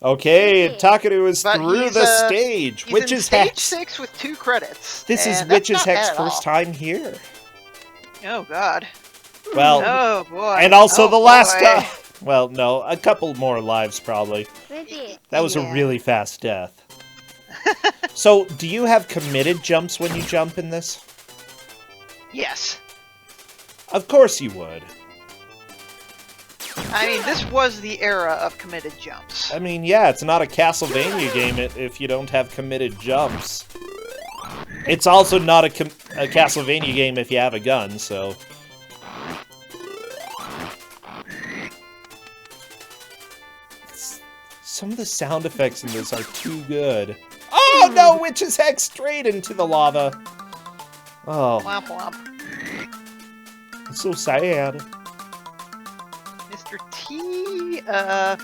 Okay, Takeru is But through he's, the stage. He's Witch's in stage Hex. 6 with 2 credits. This is and that's Witch's not Hex bad at first all. time here. Oh god. Well, Oh boy. and also Oh, the last boy. time. Well, no, a couple more lives probably. Ready. That was a Yeah. really fast death. So, do you have committed jumps when you jump in this? Yes. Of course you would. I mean, this was the era of committed jumps. I mean, yeah, it's not a Castlevania game if you don't have committed jumps. It's also not a Castlevania game if you have a gun, so... Some of the sound effects in this are too good. Oh no, Witch's Hex straight into the lava. Oh, Womp womp. it's so sad. Mr. T, a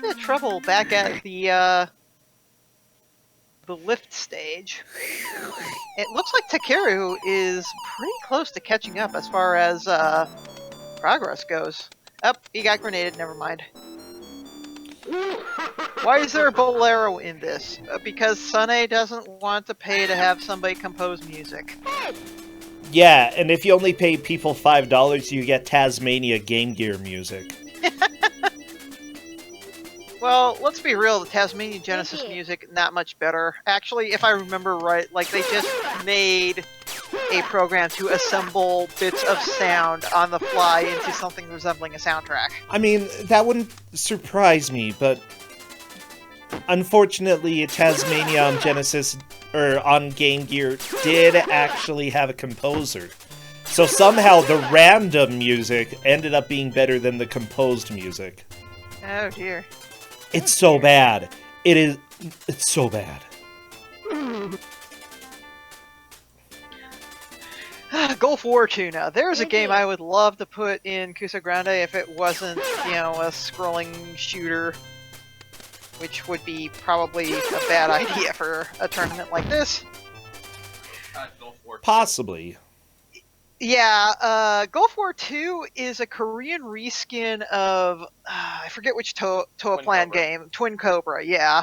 bit of trouble back at the lift stage. It looks like Takeru is pretty close to catching up as far as progress goes. Oh, he got grenaded, never mind. Why is there a bolero in this? Because Sunny doesn't want to pay to have somebody compose music. Yeah, and if you only pay people $5, you get Tasmania Game Gear music. Well, let's be real, the Tasmania Genesis music, not much better. Actually, if I remember right, like, they just made a program to assemble bits of sound on the fly into something resembling a soundtrack. I mean, that wouldn't surprise me, but... Unfortunately, Tasmania on Genesis, or on Game Gear, did actually have a composer. So somehow the random music ended up being better than the composed music. Oh dear. It's so bad. It's so bad. Gulf War 2 now. There's a game I would love to put in Kusogr4nde if it wasn't, you know, a scrolling shooter. Which would be probably a bad idea for a tournament like this. Possibly. Yeah, Gulf War 2 is a Korean reskin of, I forget which Toaplan game, Twin Cobra, yeah.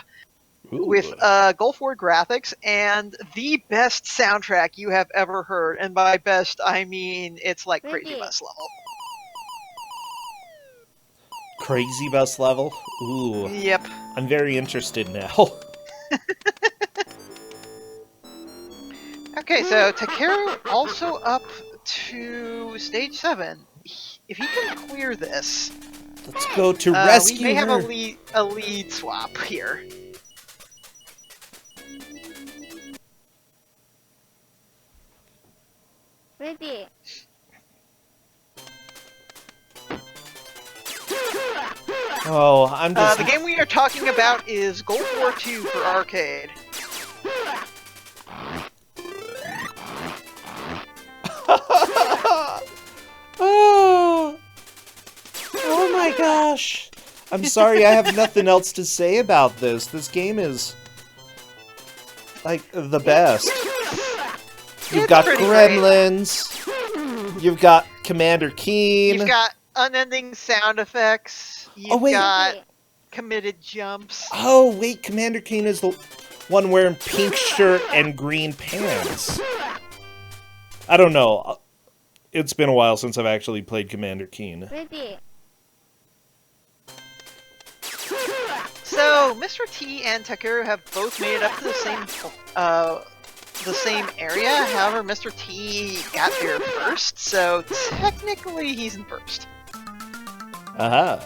Ooh. With Gulf War graphics and the best soundtrack you have ever heard. And by best, I mean it's like Crazy Bus level. Crazy Bus level? Ooh. Yep. I'm very interested now. Okay, so Takeru also up to stage 7. If he can clear this, Let's go to rescue we may have her. a lead swap here. Ready. Oh, I'm just... The game we are talking about is Golf War 2 for arcade. Oh. Oh my gosh. I'm sorry, I have nothing else to say about this. This game is, like, the best. You've got pretty Gremlins. You've got Commander Keen. You've got unending sound effects. You've wait. got committed jumps. Oh, wait, Commander Keen is the one wearing pink shirt and green pants. I don't know. It's been a while since I've actually played Commander Keen. Ready. So, Mr. T and Takeru have both made it up to the same area. However, Mr. T got there first, so technically he's in first. Aha.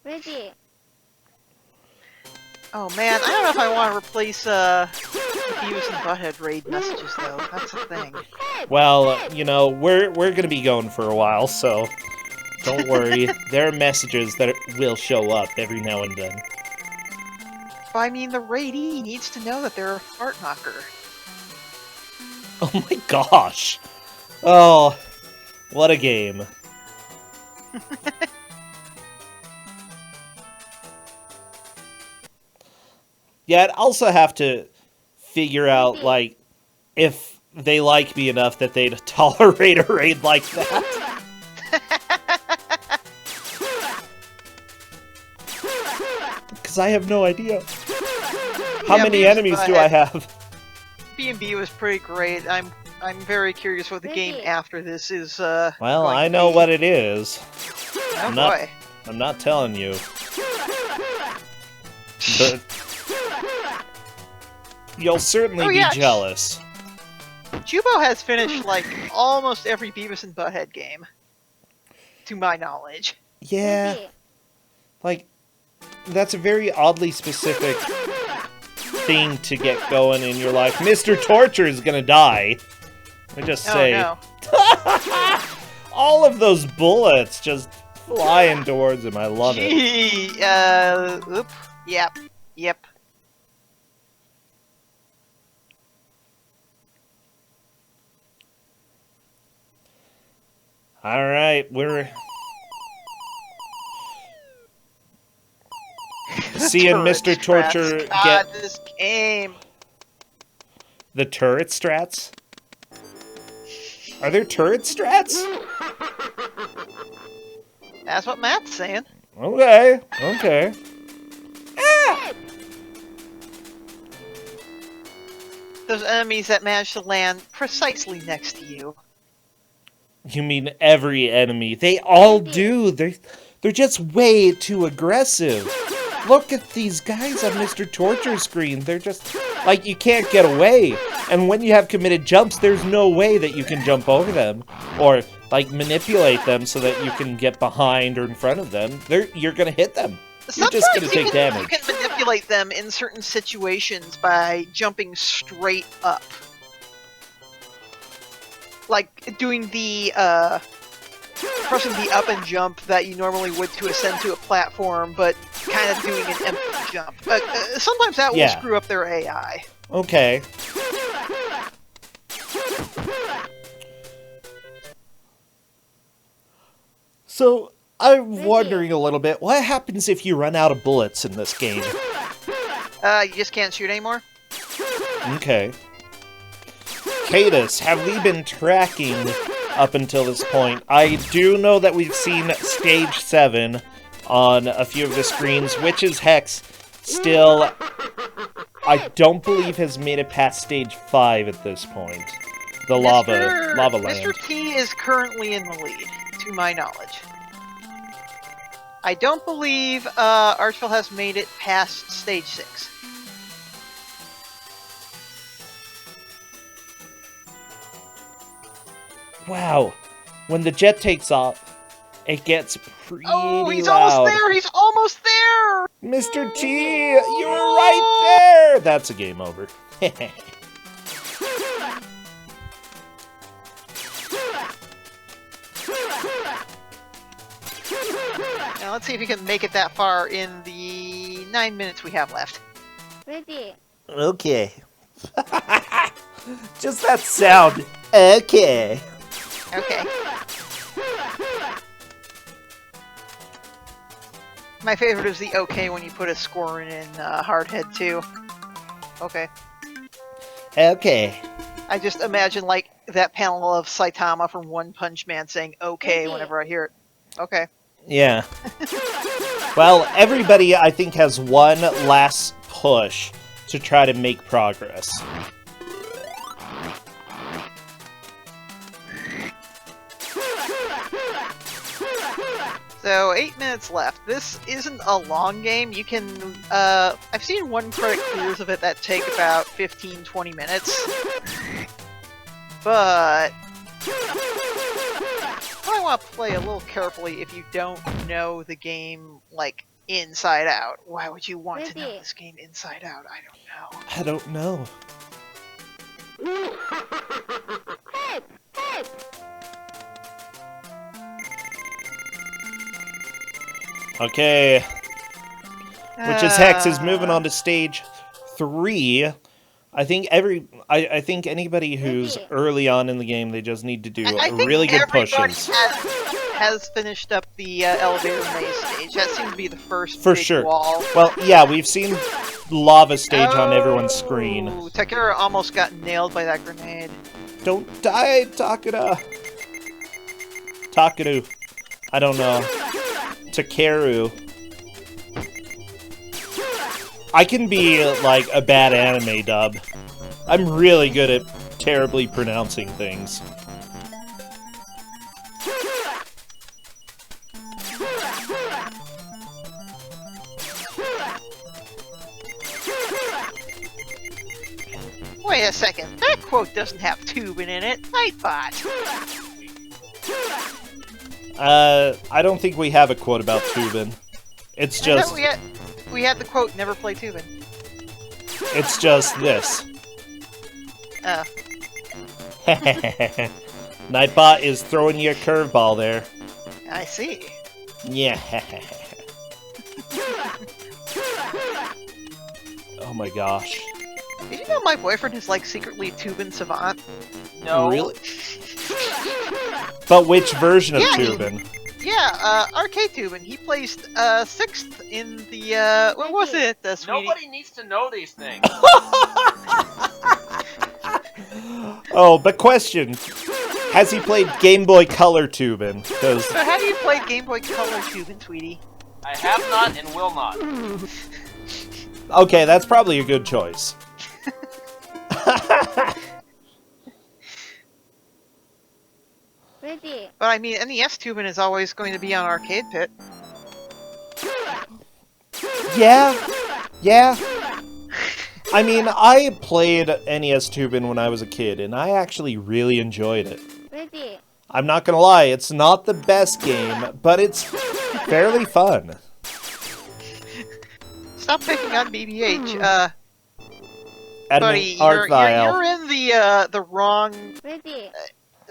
Ready. Oh man, I don't know if I want to replace the Beavis and Butthead raid messages though. That's the thing. Well, you know, we're gonna be going for a while, so don't worry. There are messages that will show up every now and then. But I mean, the raidee needs to know that they're a fart knocker. Oh my gosh! Oh, what a game. Yeah, I'd also have to figure out, like, if they like me enough that they'd tolerate a raid like that. Because I have no idea. How many enemies do I have? B&B was pretty great. I'm very curious what the game after this is. Well, going I to know be. what it is. Oh not- boy. I'm not telling you. But you'll certainly yeah. be jealous. Jubo has finished like almost every Beavis and Butthead game, to my knowledge. Yeah, Ready. like, that's a very oddly specific thing to get going in your life. Mr. Torture is gonna die. I just say, Oh no. all of those bullets just flying towards him. I love it. Gee, oop. Yep. All right, we're seeing Mr. Turret Torture strats. God, get this game. the turret strats. Are there turret strats? That's what Matt's saying. Okay, okay. Those enemies that manage to land precisely next to you. You mean every enemy? They all do. They're just way too aggressive. Look at these guys on Mr. Torture screen. They're just like, you can't get away. And when you have committed jumps, there's no way that you can jump over them or like manipulate them so that you can get behind or in front of them. You're gonna hit them. You're just gonna take damage. You can manipulate them in certain situations by jumping straight up. Like doing the pressing the up and jump that you normally would to ascend to a platform, but kind of doing an empty jump. But sometimes that will screw up their AI. Okay. So, I'm wondering a little bit, what happens if you run out of bullets in this game? You just can't shoot anymore? Okay. Cadus, have we been tracking up until this point? I do know that we've seen Stage 7 on a few of the screens. Witch's Hex still, I don't believe has made it past Stage 5 at this point. The lava land. Mr. T is currently in the lead, to my knowledge. I don't believe Archville has made it past Stage 6. Wow. When the jet takes off, it gets pretty Oh, he's loud. almost there! He's almost there! Mr. T, you were right there! That's a game over. let's see if we can make it that far in the 9 minutes we have left. Ready. Okay. Just that sound. Okay. Okay. My favorite is the okay when you put a score in Hardhead too. Okay. Okay. I just imagine like that panel of Saitama from One Punch Man saying okay whenever I hear it. Okay. Yeah. Well, everybody, I think, has one last push to try to make progress. So 8 minutes left. This isn't a long game. You can, I've seen one-credit clears of it that take about 15-20 minutes. But I want to play a little carefully if you don't know the game, like, inside out. Why would you want to know this game inside out? I don't know. I don't know. Okay. Witch's Hex is moving on to stage 3. I think I think anybody who's early on in the game, they just need to do really good pushes. Has finished up the elevator maze stage. That seems to be the first For big sure. wall. Well, yeah, we've seen lava stage on everyone's screen. Takara almost got nailed by that grenade. Don't die, Takara. Takaru. I don't know. Takeru. I can be like a bad anime dub. I'm really good at terribly pronouncing things. Wait a second, that quote doesn't have tubing in it. Nightbot. I don't think we have a quote about Tubin. It's just... We had the quote, never play tubing. It's just this. Oh. Nightbot is throwing you a curveball there. I see. Yeah. Oh my gosh. Did you know my boyfriend is like secretly Tubin savant? No. Really? But which version of Tubin? Yeah, arcade Tubin. He placed 6th in the what was it, sweetie? Nobody needs to know these things. Oh, but question. Has he played Game Boy Color Tubin? So have you played Game Boy Color Tubin, sweetie? I have not and will not. Okay, that's probably a good choice. Ready. But I mean, NES Tubin is always going to be on Arcade Pit. Yeah. I mean, I played NES Tubin when I was a kid, and I actually really enjoyed it. Ready. I'm not gonna lie, it's not the best game, but it's fairly fun. Stop picking on BBH. Edmund Buddy, you're in the wrong. Ready.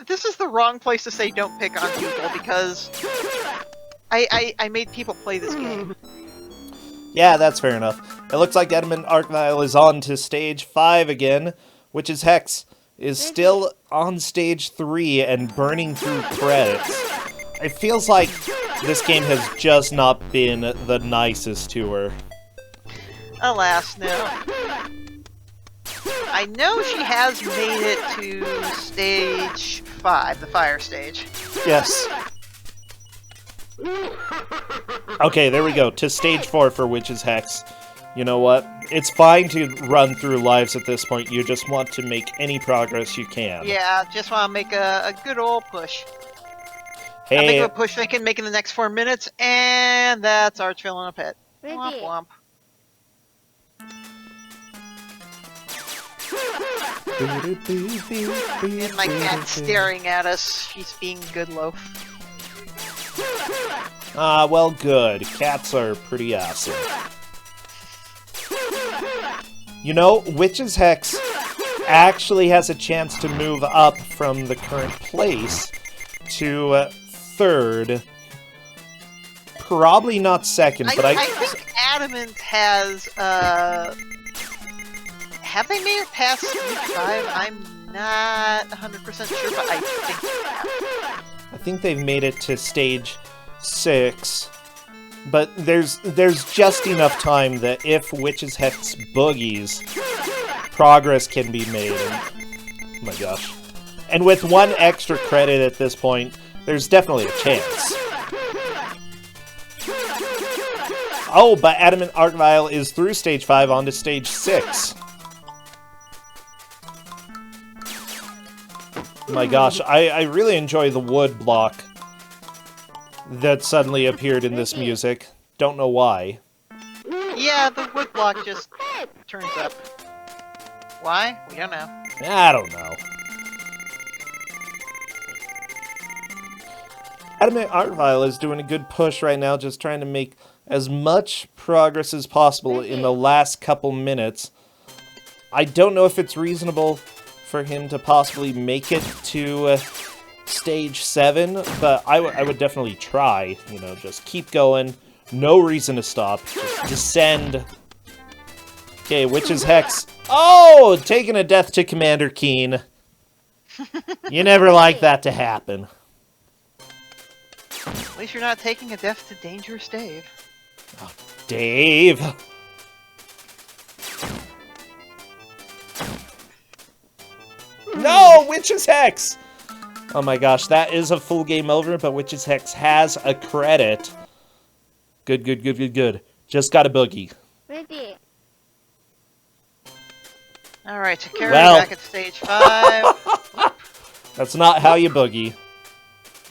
This is the wrong place to say don't pick on people because I made people play this game. Yeah, that's fair enough. It looks like Edmund Arkvile is on to stage 5 again, Witch's Hex is still on stage 3 and burning through credits. It feels like this game has just not been the nicest to her. Alas, no. I know she has made it to stage 5, the fire stage. Yes. Okay, there we go. To stage 4 for Witch's Hex. You know what? It's fine to run through lives at this point. You just want to make any progress you can. Yeah, just want to make a good old push. Hey. How big of a push they can make in the next 4 minutes, and that's Archville in a pit. Ready. Womp womp. And my cat's staring at us. She's being good loaf. Ah, well, good. Cats are pretty awesome. You know, Witch's Hex actually has a chance to move up from the current place to 3rd Probably not second, but I think Adamant has, have they made it past stage 5? I'm not 100% sure, but I think they have. I think they've made it to stage 6. But there's just enough time that if Witch's Hex boogies, progress can be made. And, oh my gosh. And with 1 extra credit at this point, there's definitely a chance. Oh, but Adamant Arcvile is through stage 5 onto stage 6. Oh my gosh, I really enjoy the wood block that suddenly appeared in this music. Don't know why. Yeah, the wood block just turns up. Why? We don't know. I don't know. Adamant Arcvile is doing a good push right now, just trying to make as much progress as possible in the last couple minutes. I don't know if it's reasonable for him to possibly make it to stage 7, but I would definitely try. You know, just keep going. No reason to stop. Just descend. Okay, Witch's Hex. Oh! Taking a death to Commander Keen. You never like that to happen. At least you're not taking a death to Dangerous Dave. Oh, Dave! No! Witch's Hex! Oh my gosh, that is a full game over, but Witch's Hex has a credit. Good, good, good, good, good. Just got a boogie. Ready. Alright, so carry Well. back at stage 5. That's not how you boogie.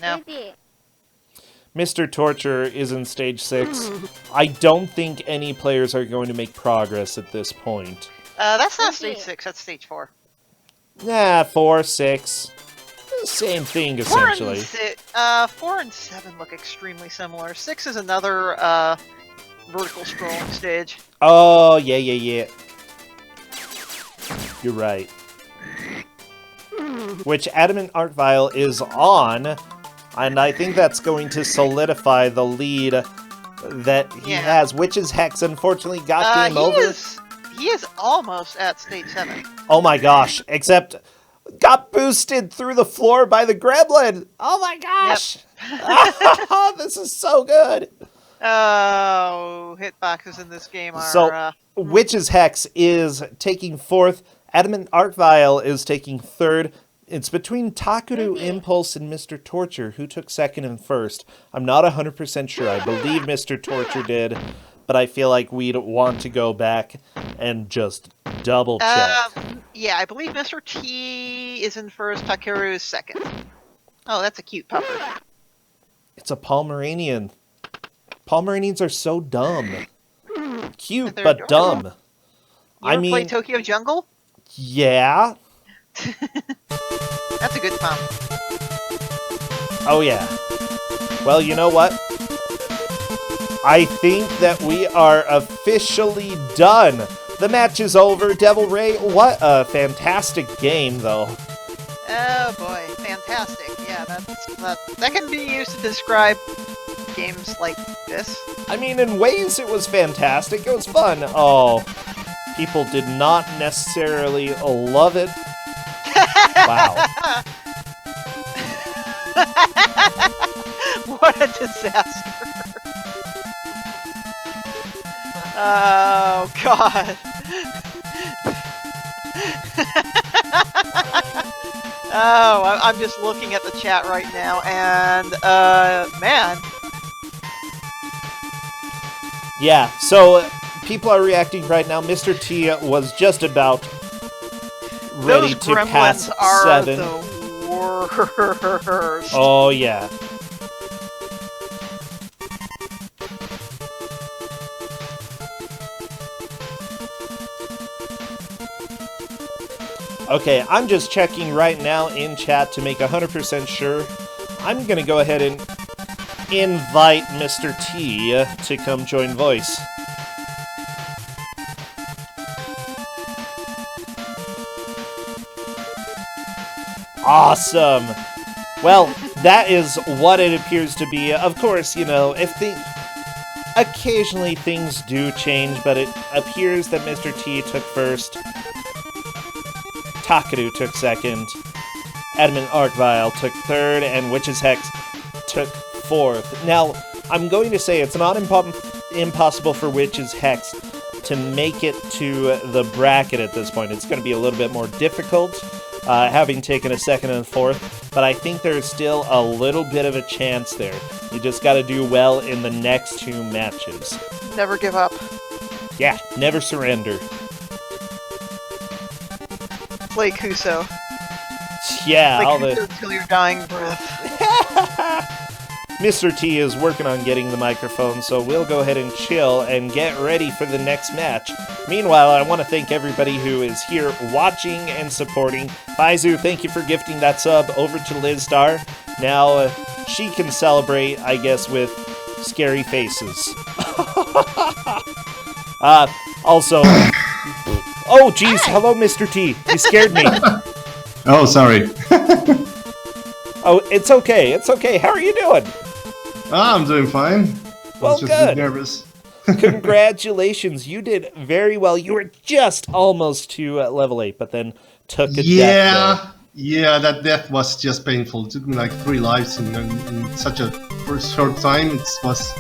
No. Ready. Mr. Torture is in stage 6. I don't think any players are going to make progress at this point. That's not stage 6, that's stage 4. Nah, 4, 6. Same thing, essentially. 4 and 7 look extremely similar. 6 is another, vertical scrolling stage. Oh, yeah, yeah, yeah. You're right. Which Adamant Arcvile is on, and I think that's going to solidify the lead that he has. Witch's Hex unfortunately got game over. He is almost at stage 7. Oh my gosh, except got boosted through the floor by the gremlin. Oh my gosh. Yep. This is so good. Oh, hitboxes in this game are... So, Witch's Hex is taking 4th. Adamant Arcvile is taking 3rd. It's between Takuru Impulse and Mr. Torture. Who took 2nd and 1st? I'm not 100% sure. I believe Mr. Torture did, but I feel like we'd want to go back and just double check. Yeah, I believe Mr. T is in 1st, Takeru is 2nd. Oh, that's a cute pupper. It's a Pomeranian. Pomeranians are so dumb. Cute, They're but adorable. dumb. You ever play Tokyo Jungle? Yeah. That's a good pump. Oh, yeah. Well, you know what? I think that we are officially done. The match is over. Devil Ray, what a fantastic game, though. Oh boy, fantastic. Yeah, that can be used to describe games like this. I mean, in ways it was fantastic. It was fun. Oh, people did not necessarily love it. Wow. What a disaster. Oh, God. Oh, I'm just looking at the chat right now, and, man. Yeah, so people are reacting right now. Mr. T was just about ready Those to gremlins pass are 7. the worst. Oh, yeah. Okay, I'm just checking right now in chat to make 100% sure. I'm gonna go ahead and invite Mr. T to come join voice. Awesome! Well, that is what it appears to be. Of course, you know, if occasionally things do change, but it appears that Mr. T took first, Takaru took second, Edmund Arcvile took third, and Witch's Hex took fourth. Now, I'm going to say it's not impossible for Witch's Hex to make it to the bracket at this point. It's going to be a little bit more difficult, having taken a second and fourth, but I think there's still a little bit of a chance there. You just got to do well in the next 2 matches. Never give up. Yeah, never surrender. Play Kuso. Yeah, all Play the... Kuso till your dying breath. Mr. T is working on getting the microphone, so we'll go ahead and chill and get ready for the next match. Meanwhile, I want to thank everybody who is here watching and supporting. Paizu, thank you for gifting that sub over to Liz Star. Now, she can celebrate, I guess, with scary faces. Also... Oh, jeez, hello, Mr. T. You scared me. Oh, sorry. Oh, it's okay, it's okay. How are you doing? I'm doing fine. I Well, was just good. a bit nervous. Congratulations, you did very well. You were just almost to level 8, but then took a death there. Yeah, that death was just painful. It took me like 3 lives in such a short time. It was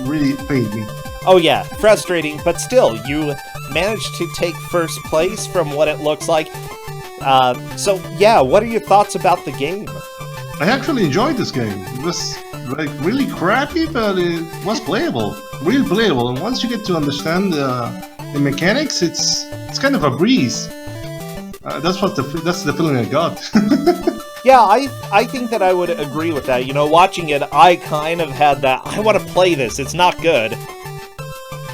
really pained me. Oh yeah, frustrating, but still, you managed to take first place from what it looks like. So yeah, what are your thoughts about the game? I actually enjoyed this game. It was like really crappy, but it was playable, real playable. And once you get to understand the mechanics, it's kind of a breeze. That's the feeling I got. Yeah, I think that I would agree with that. You know, watching it, I kind of had that, I want to play this, it's not good.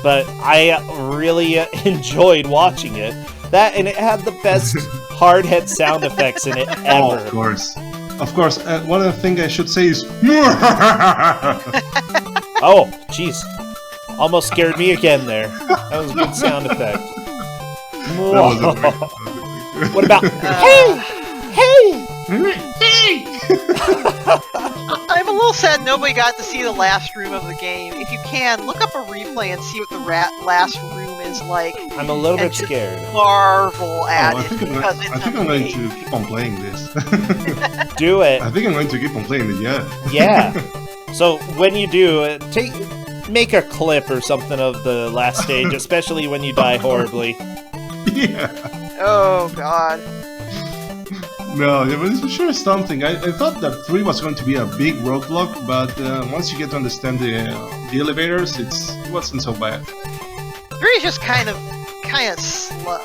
But I really enjoyed watching it. That, and it had the best hard-head sound effects in it ever. Oh, of course. Of course, one of the things I should say is... Oh, jeez. Almost scared me again there. That was a good sound effect. What about... Hey! Hey! I'm a little sad nobody got to see the last room of the game. If you can, look up a replay and see what the last room is like. I'm a little bit And just scared. Marvel at I it think because it's I'm going amazing. to keep on playing this. Do it. I think I'm going to keep on playing it, yeah. Yeah. So when you do, make a clip or something of the last stage, especially when you die horribly. Yeah. Oh god. No, it was sure something. I thought that 3 was going to be a big roadblock, but once you get to understand the elevators, it wasn't so bad. 3 is just kind of slow.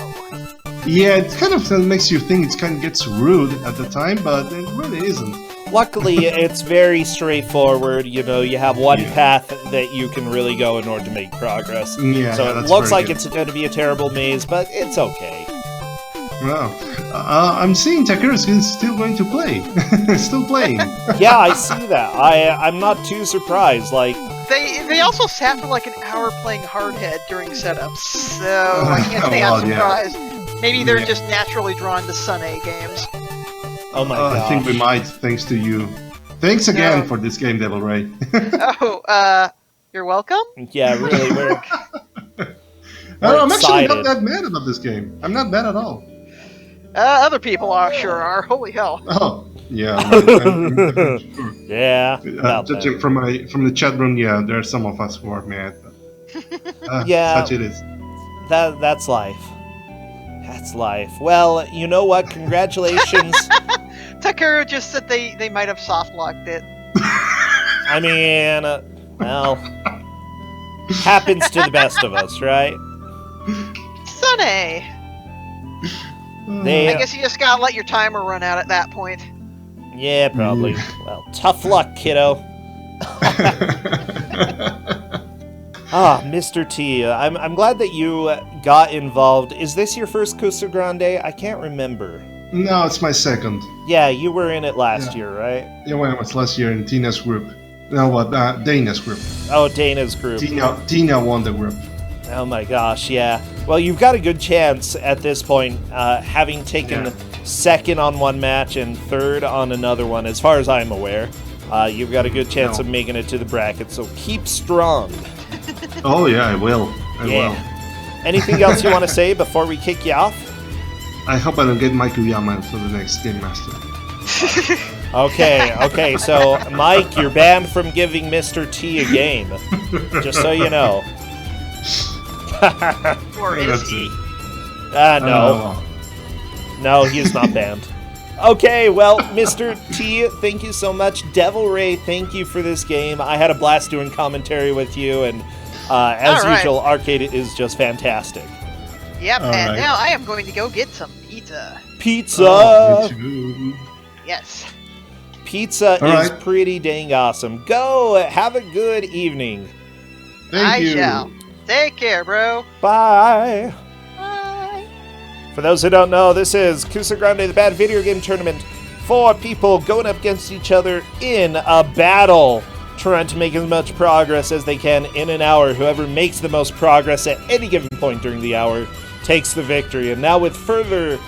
Yeah, it kind of makes you think it kind of gets rude at the time, but it really isn't. Luckily, it's very straightforward. You know, you have one path that you can really go in order to make progress. Yeah, So it that's looks very like good. it's going to be a terrible maze, but it's okay. Wow. I'm seeing Takeru is still going to play. Still playing. Yeah, I see that. I'm not too surprised. Like, They also sat for like an hour playing Hardhead during setups, so I can't say I'm Well, yeah. surprised. Maybe they're Yeah. just naturally drawn to Sun A games. oh my gosh. I think we might, thanks to you. Thanks again No. for this game, Devil Ray. Oh, you're welcome? Yeah, really, we're I'm actually excited. not that mad about this game. I'm not bad at all. Other people sure are. Holy hell. Oh, yeah. I'm sure. yeah. About Judging that. from the chat room, yeah, there are some of us who are mad. But, Yeah. such it is. That's life. That's life. Well, you know what? Congratulations. Takeru just said they might have soft locked it. I mean, well, happens to the best of us, right? Sun A. They, I guess you just gotta let your timer run out at that point. yeah, probably. Well, tough luck, kiddo. Ah, Mr. T, I'm glad that you got involved. Is this your first Kusogr4nde? I can't remember. No, it's my second. Yeah, you were in it last Yeah. year, right? Yeah, when I was last year in Tina's group. No, what? Dana's group. Oh, Dana's group. Tina won the group. Oh my gosh, yeah. Well, you've got a good chance at this point, having taken Yeah. second on one match and third on another one, as far as I'm aware. You've got a good chance of making it to the bracket, so keep strong. Oh yeah, I will. I will. Anything else you want to say before we kick you off? I hope I don't get Maikuyama for the next Game Master. Okay, so Mike, you're banned from giving Mr. T a game. Just so you know. Or is That's he? No. No, he's not banned. Okay, well, Mr. T, thank you so much. Devil Ray, thank you for this game. I had a blast doing commentary with you, and as usual, Arcade is just fantastic. Yep, and now I am going to go get some pizza. Pizza! Oh, me too. Yes. Pizza is pretty dang awesome. Go, have a good evening. Thank you. I shall. Take care, bro. Bye. Bye. For those who don't know, this is Kusogr4nde, the Bad Video Game Tournament. 4 people going up against each other in a battle, trying to make as much progress as they can in an hour. Whoever makes the most progress at any given point during the hour takes the victory. And now without